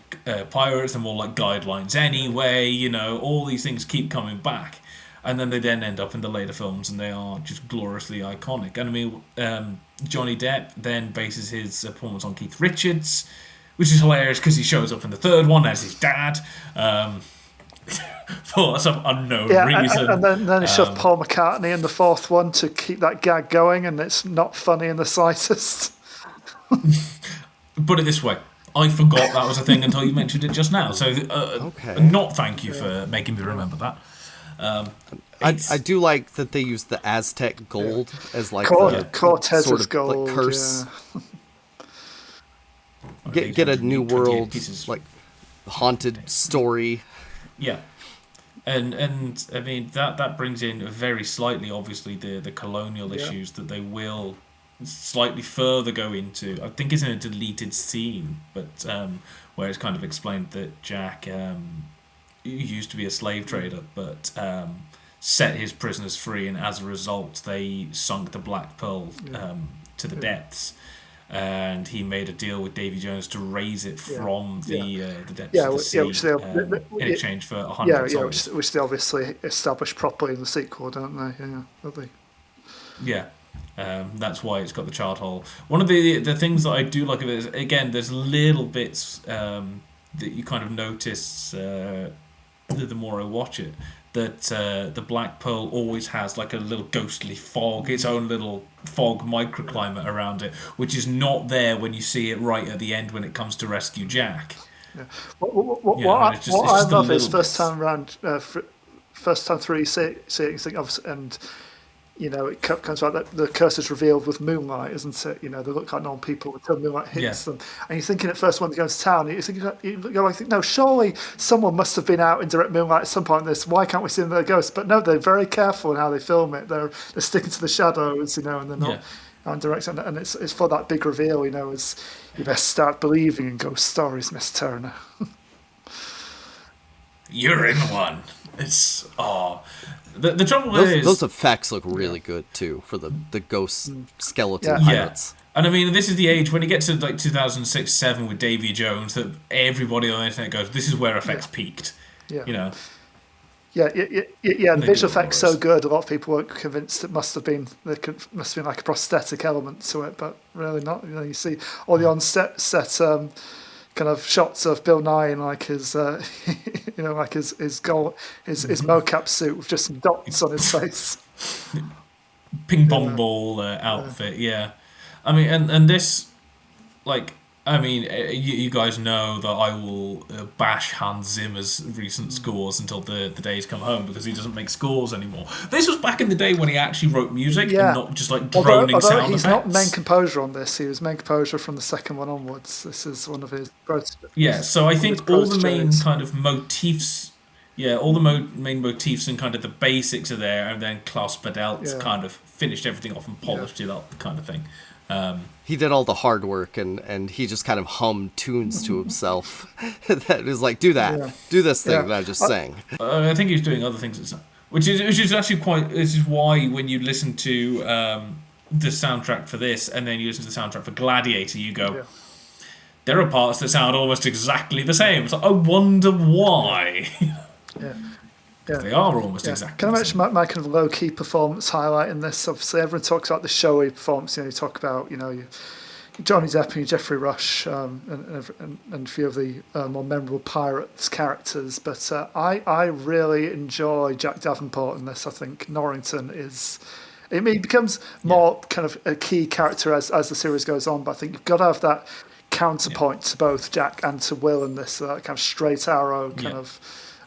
pirates, and more like guidelines anyway. All these things keep coming back, and then they then end up in the later films, and they are just gloriously iconic. And I mean, Johnny Depp then bases his performance on Keith Richards, which is hilarious because he shows up in the third one as his dad, for some unknown yeah. And reason. then they shove Paul McCartney in the fourth one to keep that gag going, and it's not funny in the slightest. Put it this way. I forgot that was a thing until you mentioned it just now. So, Okay. not thank you Yeah, for making me remember that. I It's do like that they use the Aztec yeah. gold as like the sort Cortez's of like gold. curse. Yeah, Get a new 828 world pieces. like haunted story. Yeah, and I mean that brings in very slightly, obviously, the colonial yeah, issues that they will slightly further go into. I think it's in a deleted scene, but where it's kind of explained that Jack used to be a slave trader, but set his prisoners free, and as a result, they sunk the Black Pearl yeah, to the yeah, depths. and he made a deal with Davy Jones to raise it from the depths yeah, of the sea which they, in exchange for yeah, 100 yeah, souls. which they obviously established properly in the sequel, don't they? Yeah, don't they? Yeah. That's why it's got the chart hole. One of the things that I do like of it is, again, there's little bits that you kind of notice the more I watch it, that the Black Pearl always has like a little ghostly fog, its own little fog microclimate around it, which is not there when you see it right at the end when it comes to rescue Jack. Yeah. What And it's I just the love is little bits. first time through seeing thing of, and it comes out that the curse is revealed with moonlight, isn't it? They look like normal people until moonlight Yeah. hits them. And you're thinking at first when they go to town, I think, no, surely someone must have been out in direct moonlight at some point in this. Why can't we see their ghosts? But no, they're very careful in how they film it. They're sticking to the shadows, and they're not Yeah. out in direct. And it's for that big reveal, as you best start believing in ghost stories, Miss Turner. You're in one. It's the trouble Those is effects look really good too for the ghost skeleton Yeah. pirates. And I mean, this is the age when you get to like 2006-7 with Davy Jones that everybody on the internet goes, "This is where effects peaked." Yeah. You know, Yeah. The they visual do it effects so worse. good. A lot of people were convinced it must have been like a prosthetic element to it, but really not. You see all the on set kind of shots of Bill Nye in like his like his mocap suit with just some dots on his face. Ping pong ball outfit. Yeah, I mean, and this like. I mean, you guys know that I will bash Hans Zimmer's recent scores until the days come home because he doesn't make scores anymore. This was back in the day when he actually wrote music and Yeah. not just like Although, droning sound he's effects. not main composer on this, he was main composer from the second one onwards. This is one of his Yeah, so I think all the main proteges. kind of motifs, all the main motifs and kind of the basics are there, and then Klaus Badelt's Yeah. kind of finished everything off and polished it up, kind of thing. He did all the hard work, and he just kind of hummed tunes to himself. That is like, do that, Yeah. do this thing Yeah. that I just sang. I think he's doing other things, which is actually quite. This is why when you listen to the soundtrack for this, and then you listen to the soundtrack for Gladiator, you go, Yeah. there are parts that sound almost exactly the same. It's like, I wonder why. Yeah. They are almost Yeah. exactly Can I the mention same. my kind of low key performance highlight in this? Obviously, everyone talks about the showy performance. You talk about Johnny Depp and Jeffrey Rush and a few of the more memorable pirates characters. But I really enjoy Jack Davenport in this. I think Norrington is. I mean, he becomes more kind of a key character as the series goes on. But I think you've got to have that counterpoint to both Jack and to Will in this kind of straight arrow kind of.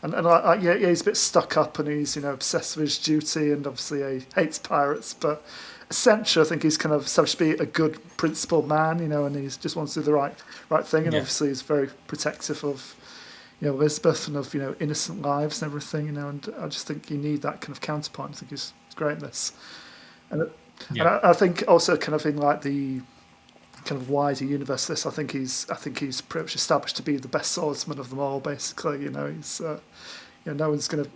And he's a bit stuck up and he's obsessed with his duty and obviously he hates pirates, but essentially I think he's kind of supposed to be a good principled man, and he just wants to do the right thing, and obviously he's very protective of Elizabeth and of innocent lives and everything, and I just think you need that kind of counterpoint. I think he's great in this, and I think also kind of in like the kind of wider universe. This I think he's pretty much established to be the best swordsman of them all. Basically, he's no one's gonna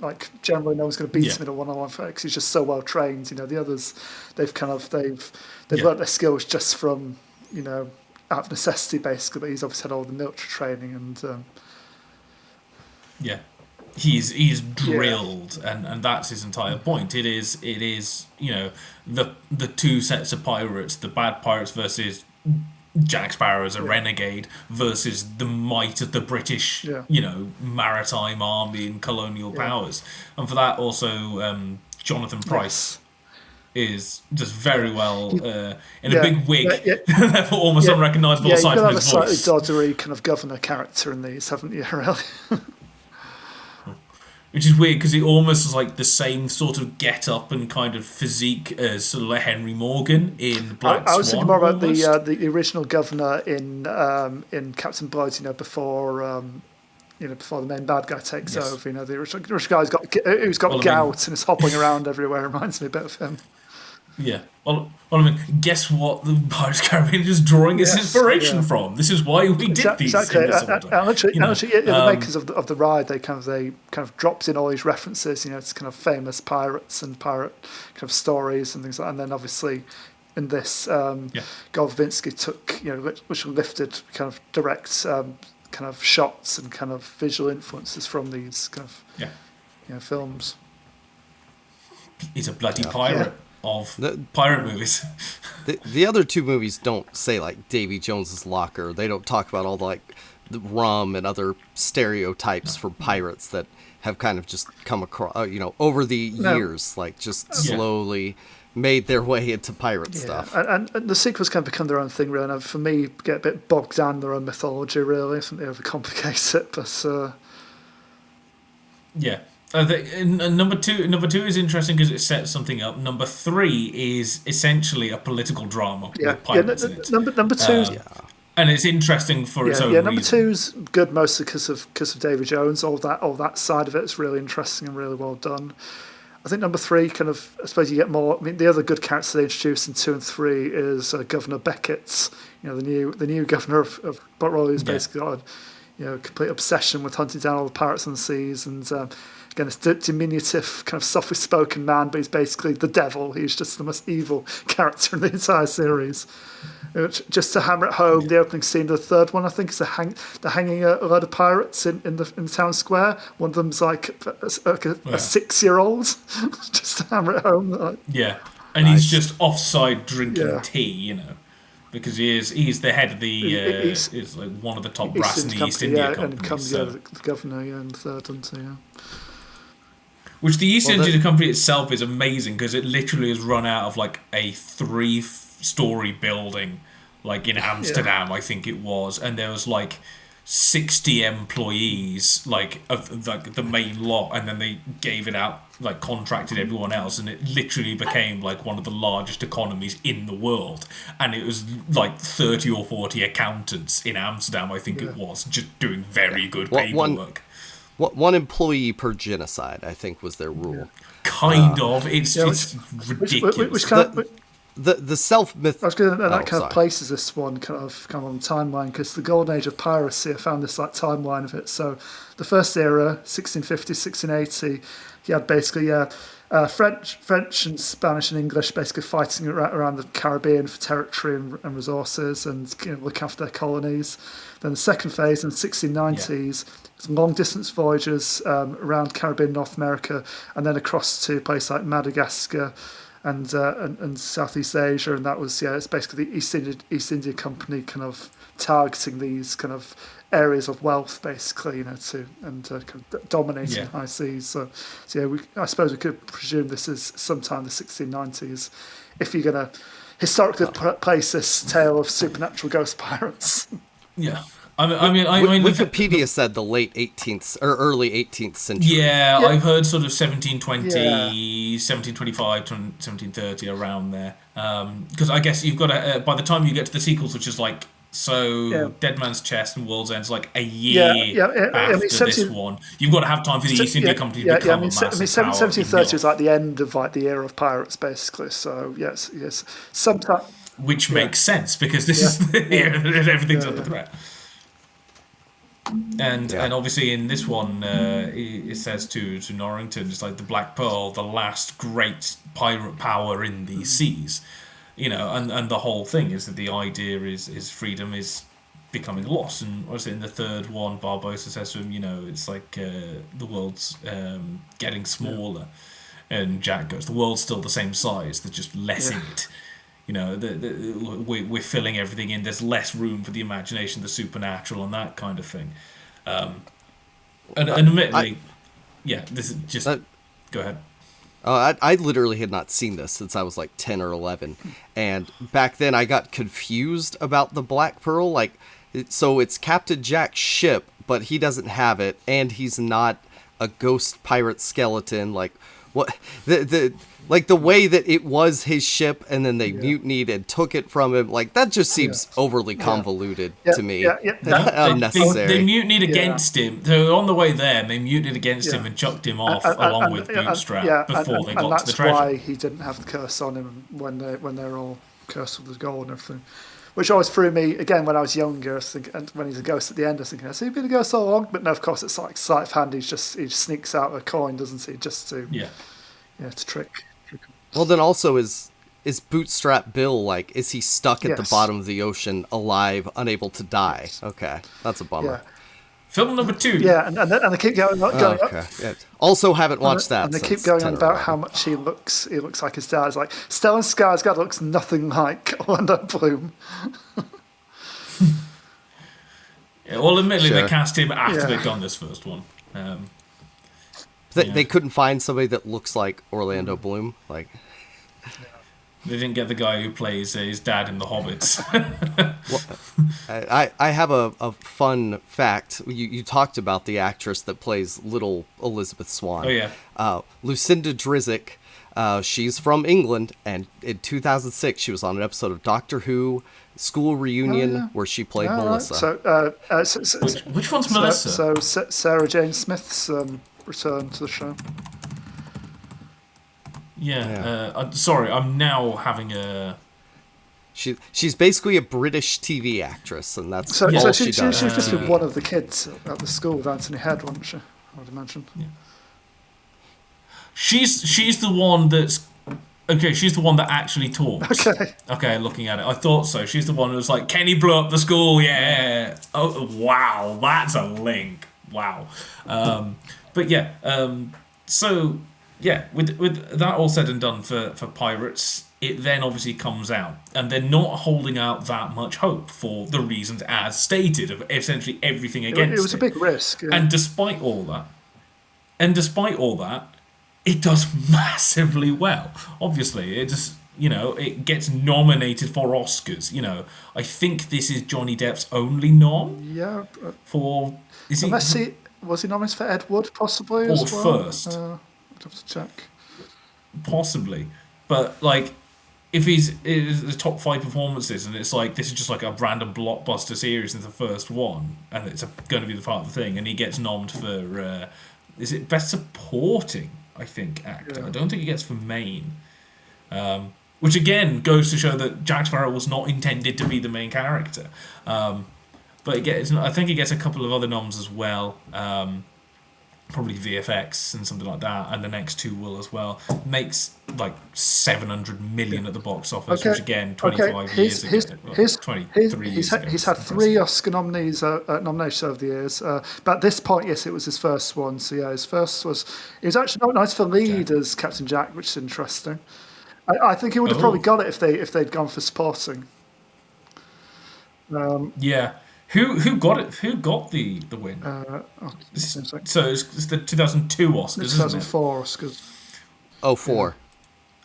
generally no one's gonna beat him in a one-on-one fight because he's just so well trained. The others they've learnt their skills just from out of necessity basically. But he's obviously had all the military training and He's drilled, and that's his entire point. It is the two sets of pirates, the bad pirates versus Jack Sparrow as a renegade versus the might of the British maritime army and colonial powers, and for that also Jonathan Pryce is just very well in a big wig, therefore almost unrecognisable aside you've got from to have a his slightly voice. doddery kind of governor character in these, haven't you? Really. Which is weird because he almost has like the same sort of get up and kind of physique as sort of like Henry Morgan in Black Swan. I was thinking more about almost. the original governor in Captain Blood. Before before the main bad guy takes over. The original guy's who's got gout and is hobbling around everywhere. Reminds me a bit of him. Yeah. Well, I mean, guess what? The Pirates of the Caribbean is drawing its inspiration from. This is why we did these. Exactly. In this And order. actually, the makers of the ride, they kind of dropped in all these references. It's kind of famous pirates and pirate kind of stories and things like that. And then obviously, in this. Yeah. Golvinsky took, which lifted kind of direct kind of shots and kind of visual influences from these kind of films. He's a bloody pirate of pirate movies. The other two movies don't say like Davy Jones's Locker. They don't talk about all the rum and other stereotypes for pirates that have kind of just come across, over the years, slowly made their way into pirate stuff. And the sequels can become their own thing, really. And for me, get a bit bogged down in their own mythology, really. I think they overcomplicate it, but... Yeah. I think number two is interesting because it sets something up. Number 3 is essentially a political drama with pirates in it. Number 2... And it's interesting for its own reason. Number 2's good mostly because of Davy Jones. All that side of it is really interesting and really well done. I think number 3 kind of, I suppose you get more. I mean, the other good character they introduced in 2 and 3 is Governor Beckett's. The new governor of Portrayal, who's basically got a complete obsession with hunting down all the pirates on the seas. And again, it's a diminutive, kind of softly spoken man, but he's basically the devil. He's just the most evil character in the entire series. Just to hammer it home, the opening scene of the third one, I think, is they're hanging a load of pirates in the town square. One of them's like a 6-year-old, just to hammer it home. And he's just offside drinking tea, because he's the head of the is like one of the top brass in the East India Company. And becomes the governor in the third one too. Which the East India Company itself is amazing because it literally has run out of like a 3-story building, like in Amsterdam, I think it was, and there was like 60 employees, of the main lot, and then they gave it out, contracted everyone else, and it literally became like one of the largest economies in the world. And it was like 30 or 40 accountants in Amsterdam, I think it was, just doing very good paperwork. One employee per genocide, I think, was their rule. Kind of. It's ridiculous. Which kind of, the self-myth... I was going to, that kind of places this one kind of on timeline, because the golden age of piracy, I found this timeline of it. So the first era, 1650, 1680, you had basically French and Spanish and English basically fighting around the Caribbean for territory and resources and look after their colonies. Then the second phase in the 1690s, long-distance voyages around Caribbean, North America, and then across to places like Madagascar and Southeast Asia, and that was it's basically the East India Company kind of targeting these kind of areas of wealth, basically, kind of dominating high seas. So I suppose we could presume this is sometime the 1690s, if you're going to historically place this tale of supernatural ghost pirates. Yeah. I mean, Wikipedia said the late 18th or early 18th century. Yeah, I've heard sort of 1720, 1725 to 1730, around there. Because I guess you've got to, by the time you get to the sequels, which is Dead Man's Chest and World's End's like a year after this one. You've got to have time for the East India Company to become a massive power. 1730 is like the end of the era of pirates, basically. So yes, sometime. Which makes sense because this is the year that everything's under threat. And obviously in this one, it says to Norrington, it's like the Black Pearl, the last great pirate power in the seas, and the whole thing is that the idea is freedom is becoming lost. And obviously in the third one, Barbossa says to him, it's like the world's getting smaller, and Jack goes, the world's still the same size, there's just less in it. We're filling everything in. There's less room for the imagination, the supernatural, and that kind of thing. And admittedly, this is just... go ahead. I literally had not seen this since I was like 10 or 11. And back then I got confused about the Black Pearl. So it's Captain Jack's ship, but he doesn't have it, and he's not a ghost pirate skeleton. What... the way that it was his ship and then they mutinied and took it from him, that just seems overly convoluted to me. Unnecessary. They mutinied against him. So on the way there, they mutinied against him and chucked him off along with Bootstrap before they got to the treasure. And that's why he didn't have the curse on him when they were all cursed with the gold and everything. Which always threw me, again, when I was younger, and when he's a ghost at the end, I was thinking, has he been a ghost all along? But no, of course, it's like sleight of hand. He just sneaks out a coin, doesn't he, just to to trick. Well, then also is is Bootstrap Bill, like, is he stuck at the Yes. bottom of the ocean, alive, unable to die? Yes. Okay, that's a bummer. Yeah. Film number 2. Yeah, and they keep going up. Okay. Yeah. Also, haven't watched that. And they keep since going 10 on or about 11. how much he looks like his dad. It's like Stellan Skarsgård looks nothing like Orlando Bloom. Yeah, well, admittedly, Sure. they cast him after Yeah. they'd done this first one. They couldn't find somebody that looks like Orlando Bloom. Like, They didn't get the guy who plays his dad in The Hobbits. I have a fun fact. You talked about the actress that plays little Elizabeth Swan. Oh, yeah. Lucinda Drizzt. She's from England, and in 2006 she was on an episode of Doctor Who School Reunion where she played Melissa. Right. Which one's Melissa? So Sarah Jane Smith's return to the show. Sorry, I'm now having a... She's basically a British TV actress, and that's all So she she does. was just with one of the kids at the school with Anthony Head, wasn't she? I would imagine. Yeah. She's the one that's... Okay, she's the one that actually talks. Okay, looking at it. I thought so. She's the one who was like, Kenny blew up the school, yeah. Oh, wow, that's a link. Wow. But yeah, so... Yeah, with that all said and done for Pirates, it then obviously comes out. And they're not holding out that much hope for the reasons as stated of essentially everything against it. It was a big risk. Yeah. And despite all that, it does massively well. Obviously, it just, it gets nominated for Oscars. I think this is Johnny Depp's only nom. Yeah. For... Was he nominated for Ed Wood, possibly, or as well? first. I'd have to check. Possibly. But, like, if he's the top 5 performances and it's like, this is just like a random blockbuster series in the first one, and it's going to be the part of the thing, and he gets nommed for, is it Best Supporting, I think, actor? Yeah. I don't think he gets for main. Which, again, goes to show that Jack Sparrow was not intended to be the main character. But I think he gets a couple of other noms as well. Probably VFX and something like that, and the next 2 will as well. Makes like 700 million at the box office, which again, 25 years ago, 23 years ago. He's had 3 Oscar nominations over the years. But at this point, yes, it was his first one. So yeah, his first was. It was actually nominated for lead as Captain Jack, which is interesting. I think he would have probably got it if they'd gone for supporting. Yeah. Who got it? Who got the win? So it's the 2002 Oscars, isn't it? 2004 Oscars. 04.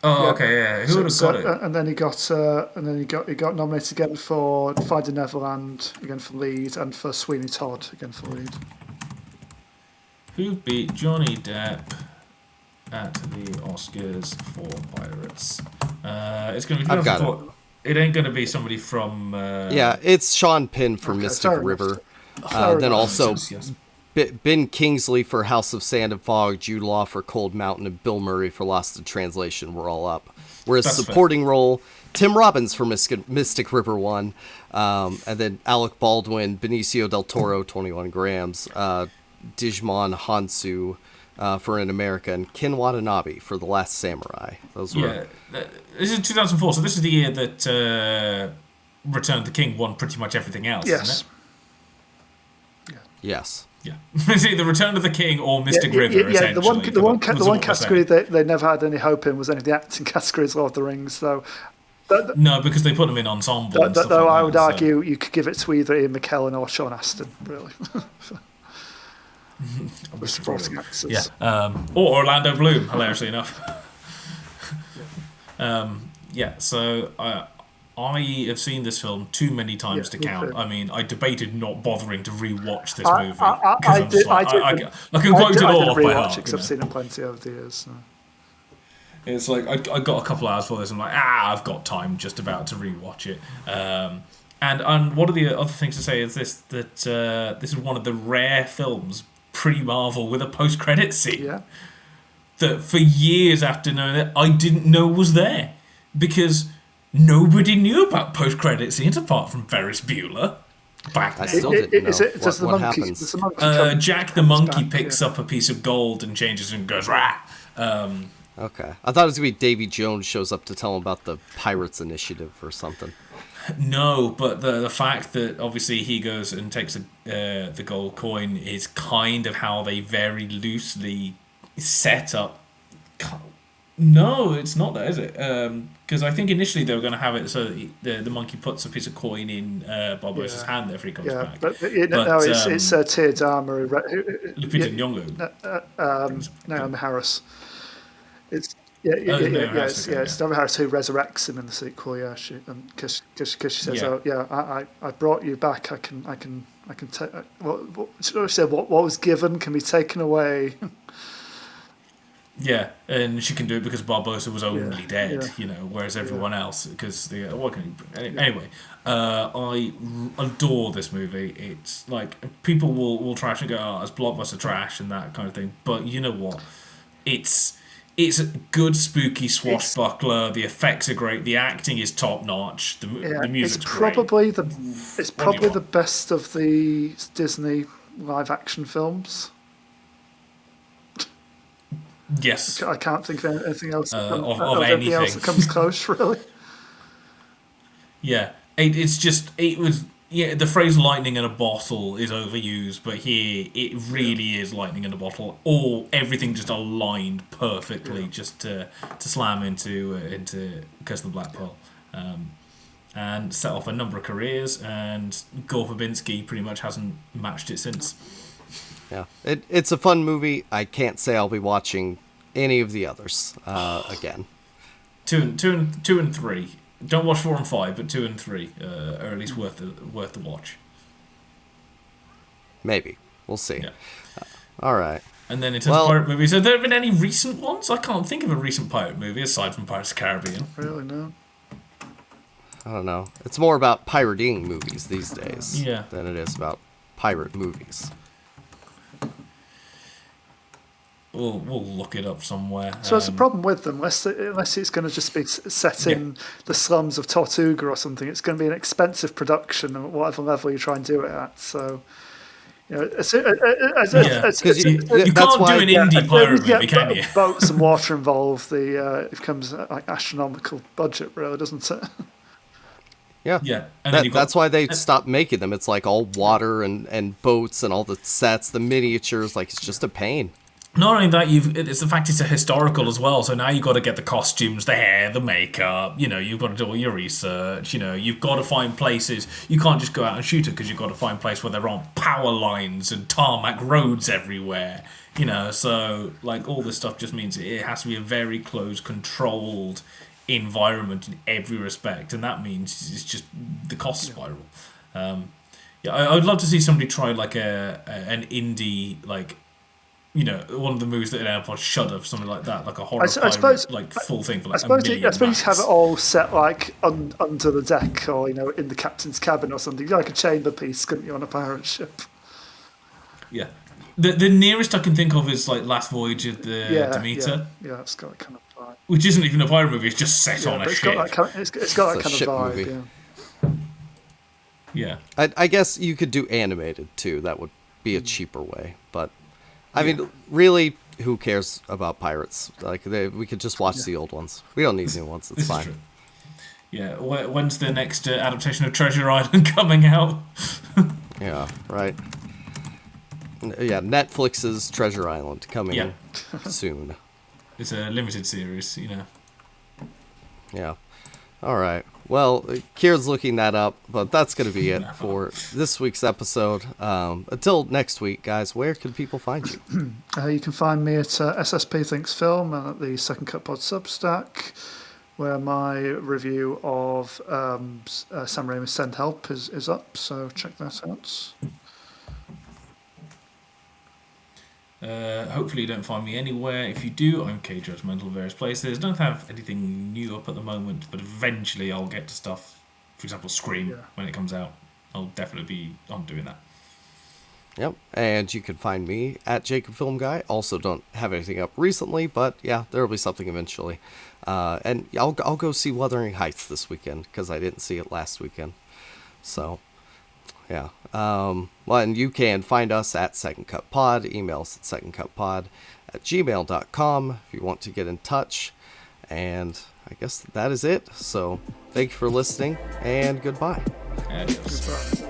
Oh, okay, yeah. Who would have got it? And then he got nominated again for Finding Neverland, again for lead, and for Sweeney Todd, again for lead. Who beat Johnny Depp at the Oscars for Pirates? It's going to be... I've got it. It ain't going to be somebody from... Yeah, it's Sean Penn for Mystic River. Then also Ben Kingsley for House of Sand and Fog, Jude Law for Cold Mountain, and Bill Murray for Lost in Translation were all up. Whereas supporting role, Tim Robbins for Mystic River won. And then Alec Baldwin, Benicio del Toro, 21 Grams, Digimon Hansu for In America, and Ken Watanabe for The Last Samurai. Those were... Yeah, this is 2004, so this is the year that Return of the King won pretty much everything else, isn't it? Yes. Yeah. It's either Return of the King or Mystic River, essentially. The one category they never had any hope in was any of the acting categories, Lord of the Rings, though. No, because they put them in ensemble. Though I would argue you could give it to either Ian McKellen or Sean Astin, really. Supporting actors. Yeah. Or Orlando Bloom, hilariously enough. So I have seen this film too many times to count. I mean, I debated not bothering to rewatch this movie. I can quote it all off by heart. Because I've seen it plenty over the years. So. It's like I got a couple hours for this. I'm like, I've got time just about to rewatch it. And one of the other things to say is that this is one of the rare films pre-Marvel with a post-credit scene. Yeah. That for years after knowing it, I didn't know was there. Because nobody knew about post-credit scenes apart from Ferris Bueller back then. I still didn't know what happens. Jack the monkey picks up a piece of gold and changes and goes, rah! Okay. I thought it was going to be Davy Jones shows up to tell him about the Pirates Initiative or something. No, but the fact that obviously he goes and takes the gold coin is kind of how they very loosely set up. No, it's not that, is it? Because I think initially they were going to have it so that the monkey puts a piece of coin in Barbarossa's hand after he comes back. But no, it's tiered armor. Lupita Nyong'o. Naomi Harris. It's it's Naomi Harris who resurrects him in the sequel. Yeah, because she says, "Oh yeah, I brought you back. I can take what she said. What was given can be taken away." Yeah, and she can do it because Barbossa was only dead, whereas everyone else, because anyway, I adore this movie. It's like people will trash and go, "Oh, it's blockbuster trash" and that kind of thing. But you know what? It's a good spooky swashbuckler. The effects are great. The acting is top notch. The music's great. It's probably the best of the Disney live action films. Yes, I can't think of anything else. Of anything else that comes close, really. Yeah, it was. Yeah, the phrase "lightning in a bottle" is overused, but here it really is lightning in a bottle. Or everything just aligned perfectly, just to slam into Curse of the Black Pearl, and set off a number of careers. And Gore Verbinski pretty much hasn't matched it since. Yeah, it's a fun movie. I can't say I'll be watching any of the others again. Two and three. Don't watch 4 and 5, but 2 and 3 are at least worth the watch. Maybe we'll see. Yeah. All right. And then in terms of pirate movies, have there been any recent ones? I can't think of a recent pirate movie aside from Pirates of the Caribbean. Really, no. I don't know. It's more about pirating movies these days than it is about pirate movies. We'll look it up somewhere. So that's the problem with them. Unless it's going to just be set in the slums of Tortuga or something, it's going to be an expensive production at whatever level you try and do it at. So, you can't do an indie pirate movie, can you? Boats and water involved, it becomes like astronomical budget, really, doesn't it? Yeah. And that's why they stopped making them. It's like all water and boats and all the sets, the miniatures. Like, it's just a pain. Not only that, it's the fact it's a historical as well. So now you've got to get the costumes, the hair, the makeup. You've got to do all your research. You've got to find places. You can't just go out and shoot it because you've got to find places where there aren't power lines and tarmac roads everywhere. So like all this stuff just means it has to be a very close, controlled environment in every respect, and that means it's just the cost spiral. I would love to see somebody try like an indie like. One of the movies that an airport Shudder, something like that, like a horror pirate, like full thing for like a million. I suppose you have it all set like under the deck or in the captain's cabin or something, like a chamber piece, couldn't you, on a pirate ship? Yeah, the nearest I can think of is like Last Voyage of the Demeter. Yeah, it's got that kind of vibe. Which isn't even a pirate movie; it's just set on a ship. It's got that kind of vibe. Movie. Yeah. I guess you could do animated too. That would be a cheaper way, but. I mean, really, who cares about pirates? Like, we could just watch the old ones. We don't need new ones. It's fine. True. Yeah. When's the next adaptation of Treasure Island coming out? Yeah. Right. Yeah. Netflix's Treasure Island coming soon. It's a limited series, Yeah. All right. Well, Kieran's looking that up, but that's going to be it for this week's episode. Until next week, guys, where can people find you? You can find me at SSP Thinks Film and at the Second Cut Pod Substack, where my review of Sam Raimi's Send Help is up, so check that out. Hopefully you don't find me anywhere. If you do, I'm K-Judgmental in various places. Don't have anything new up at the moment, but eventually I'll get to stuff. For example, Scream, when it comes out. I'll definitely be on doing that. Yep, and you can find me at Jacob Film Guy. Also don't have anything up recently, but yeah, there will be something eventually. And I'll go see Wuthering Heights this weekend, because I didn't see it last weekend. So... yeah. Well, and you can find us at Second Cut Pod. Email us at secondcutpod swashbucklers@gmail.com if you want to get in touch. And I guess that is it. So thank you for listening, and goodbye. Adios. Goodbye.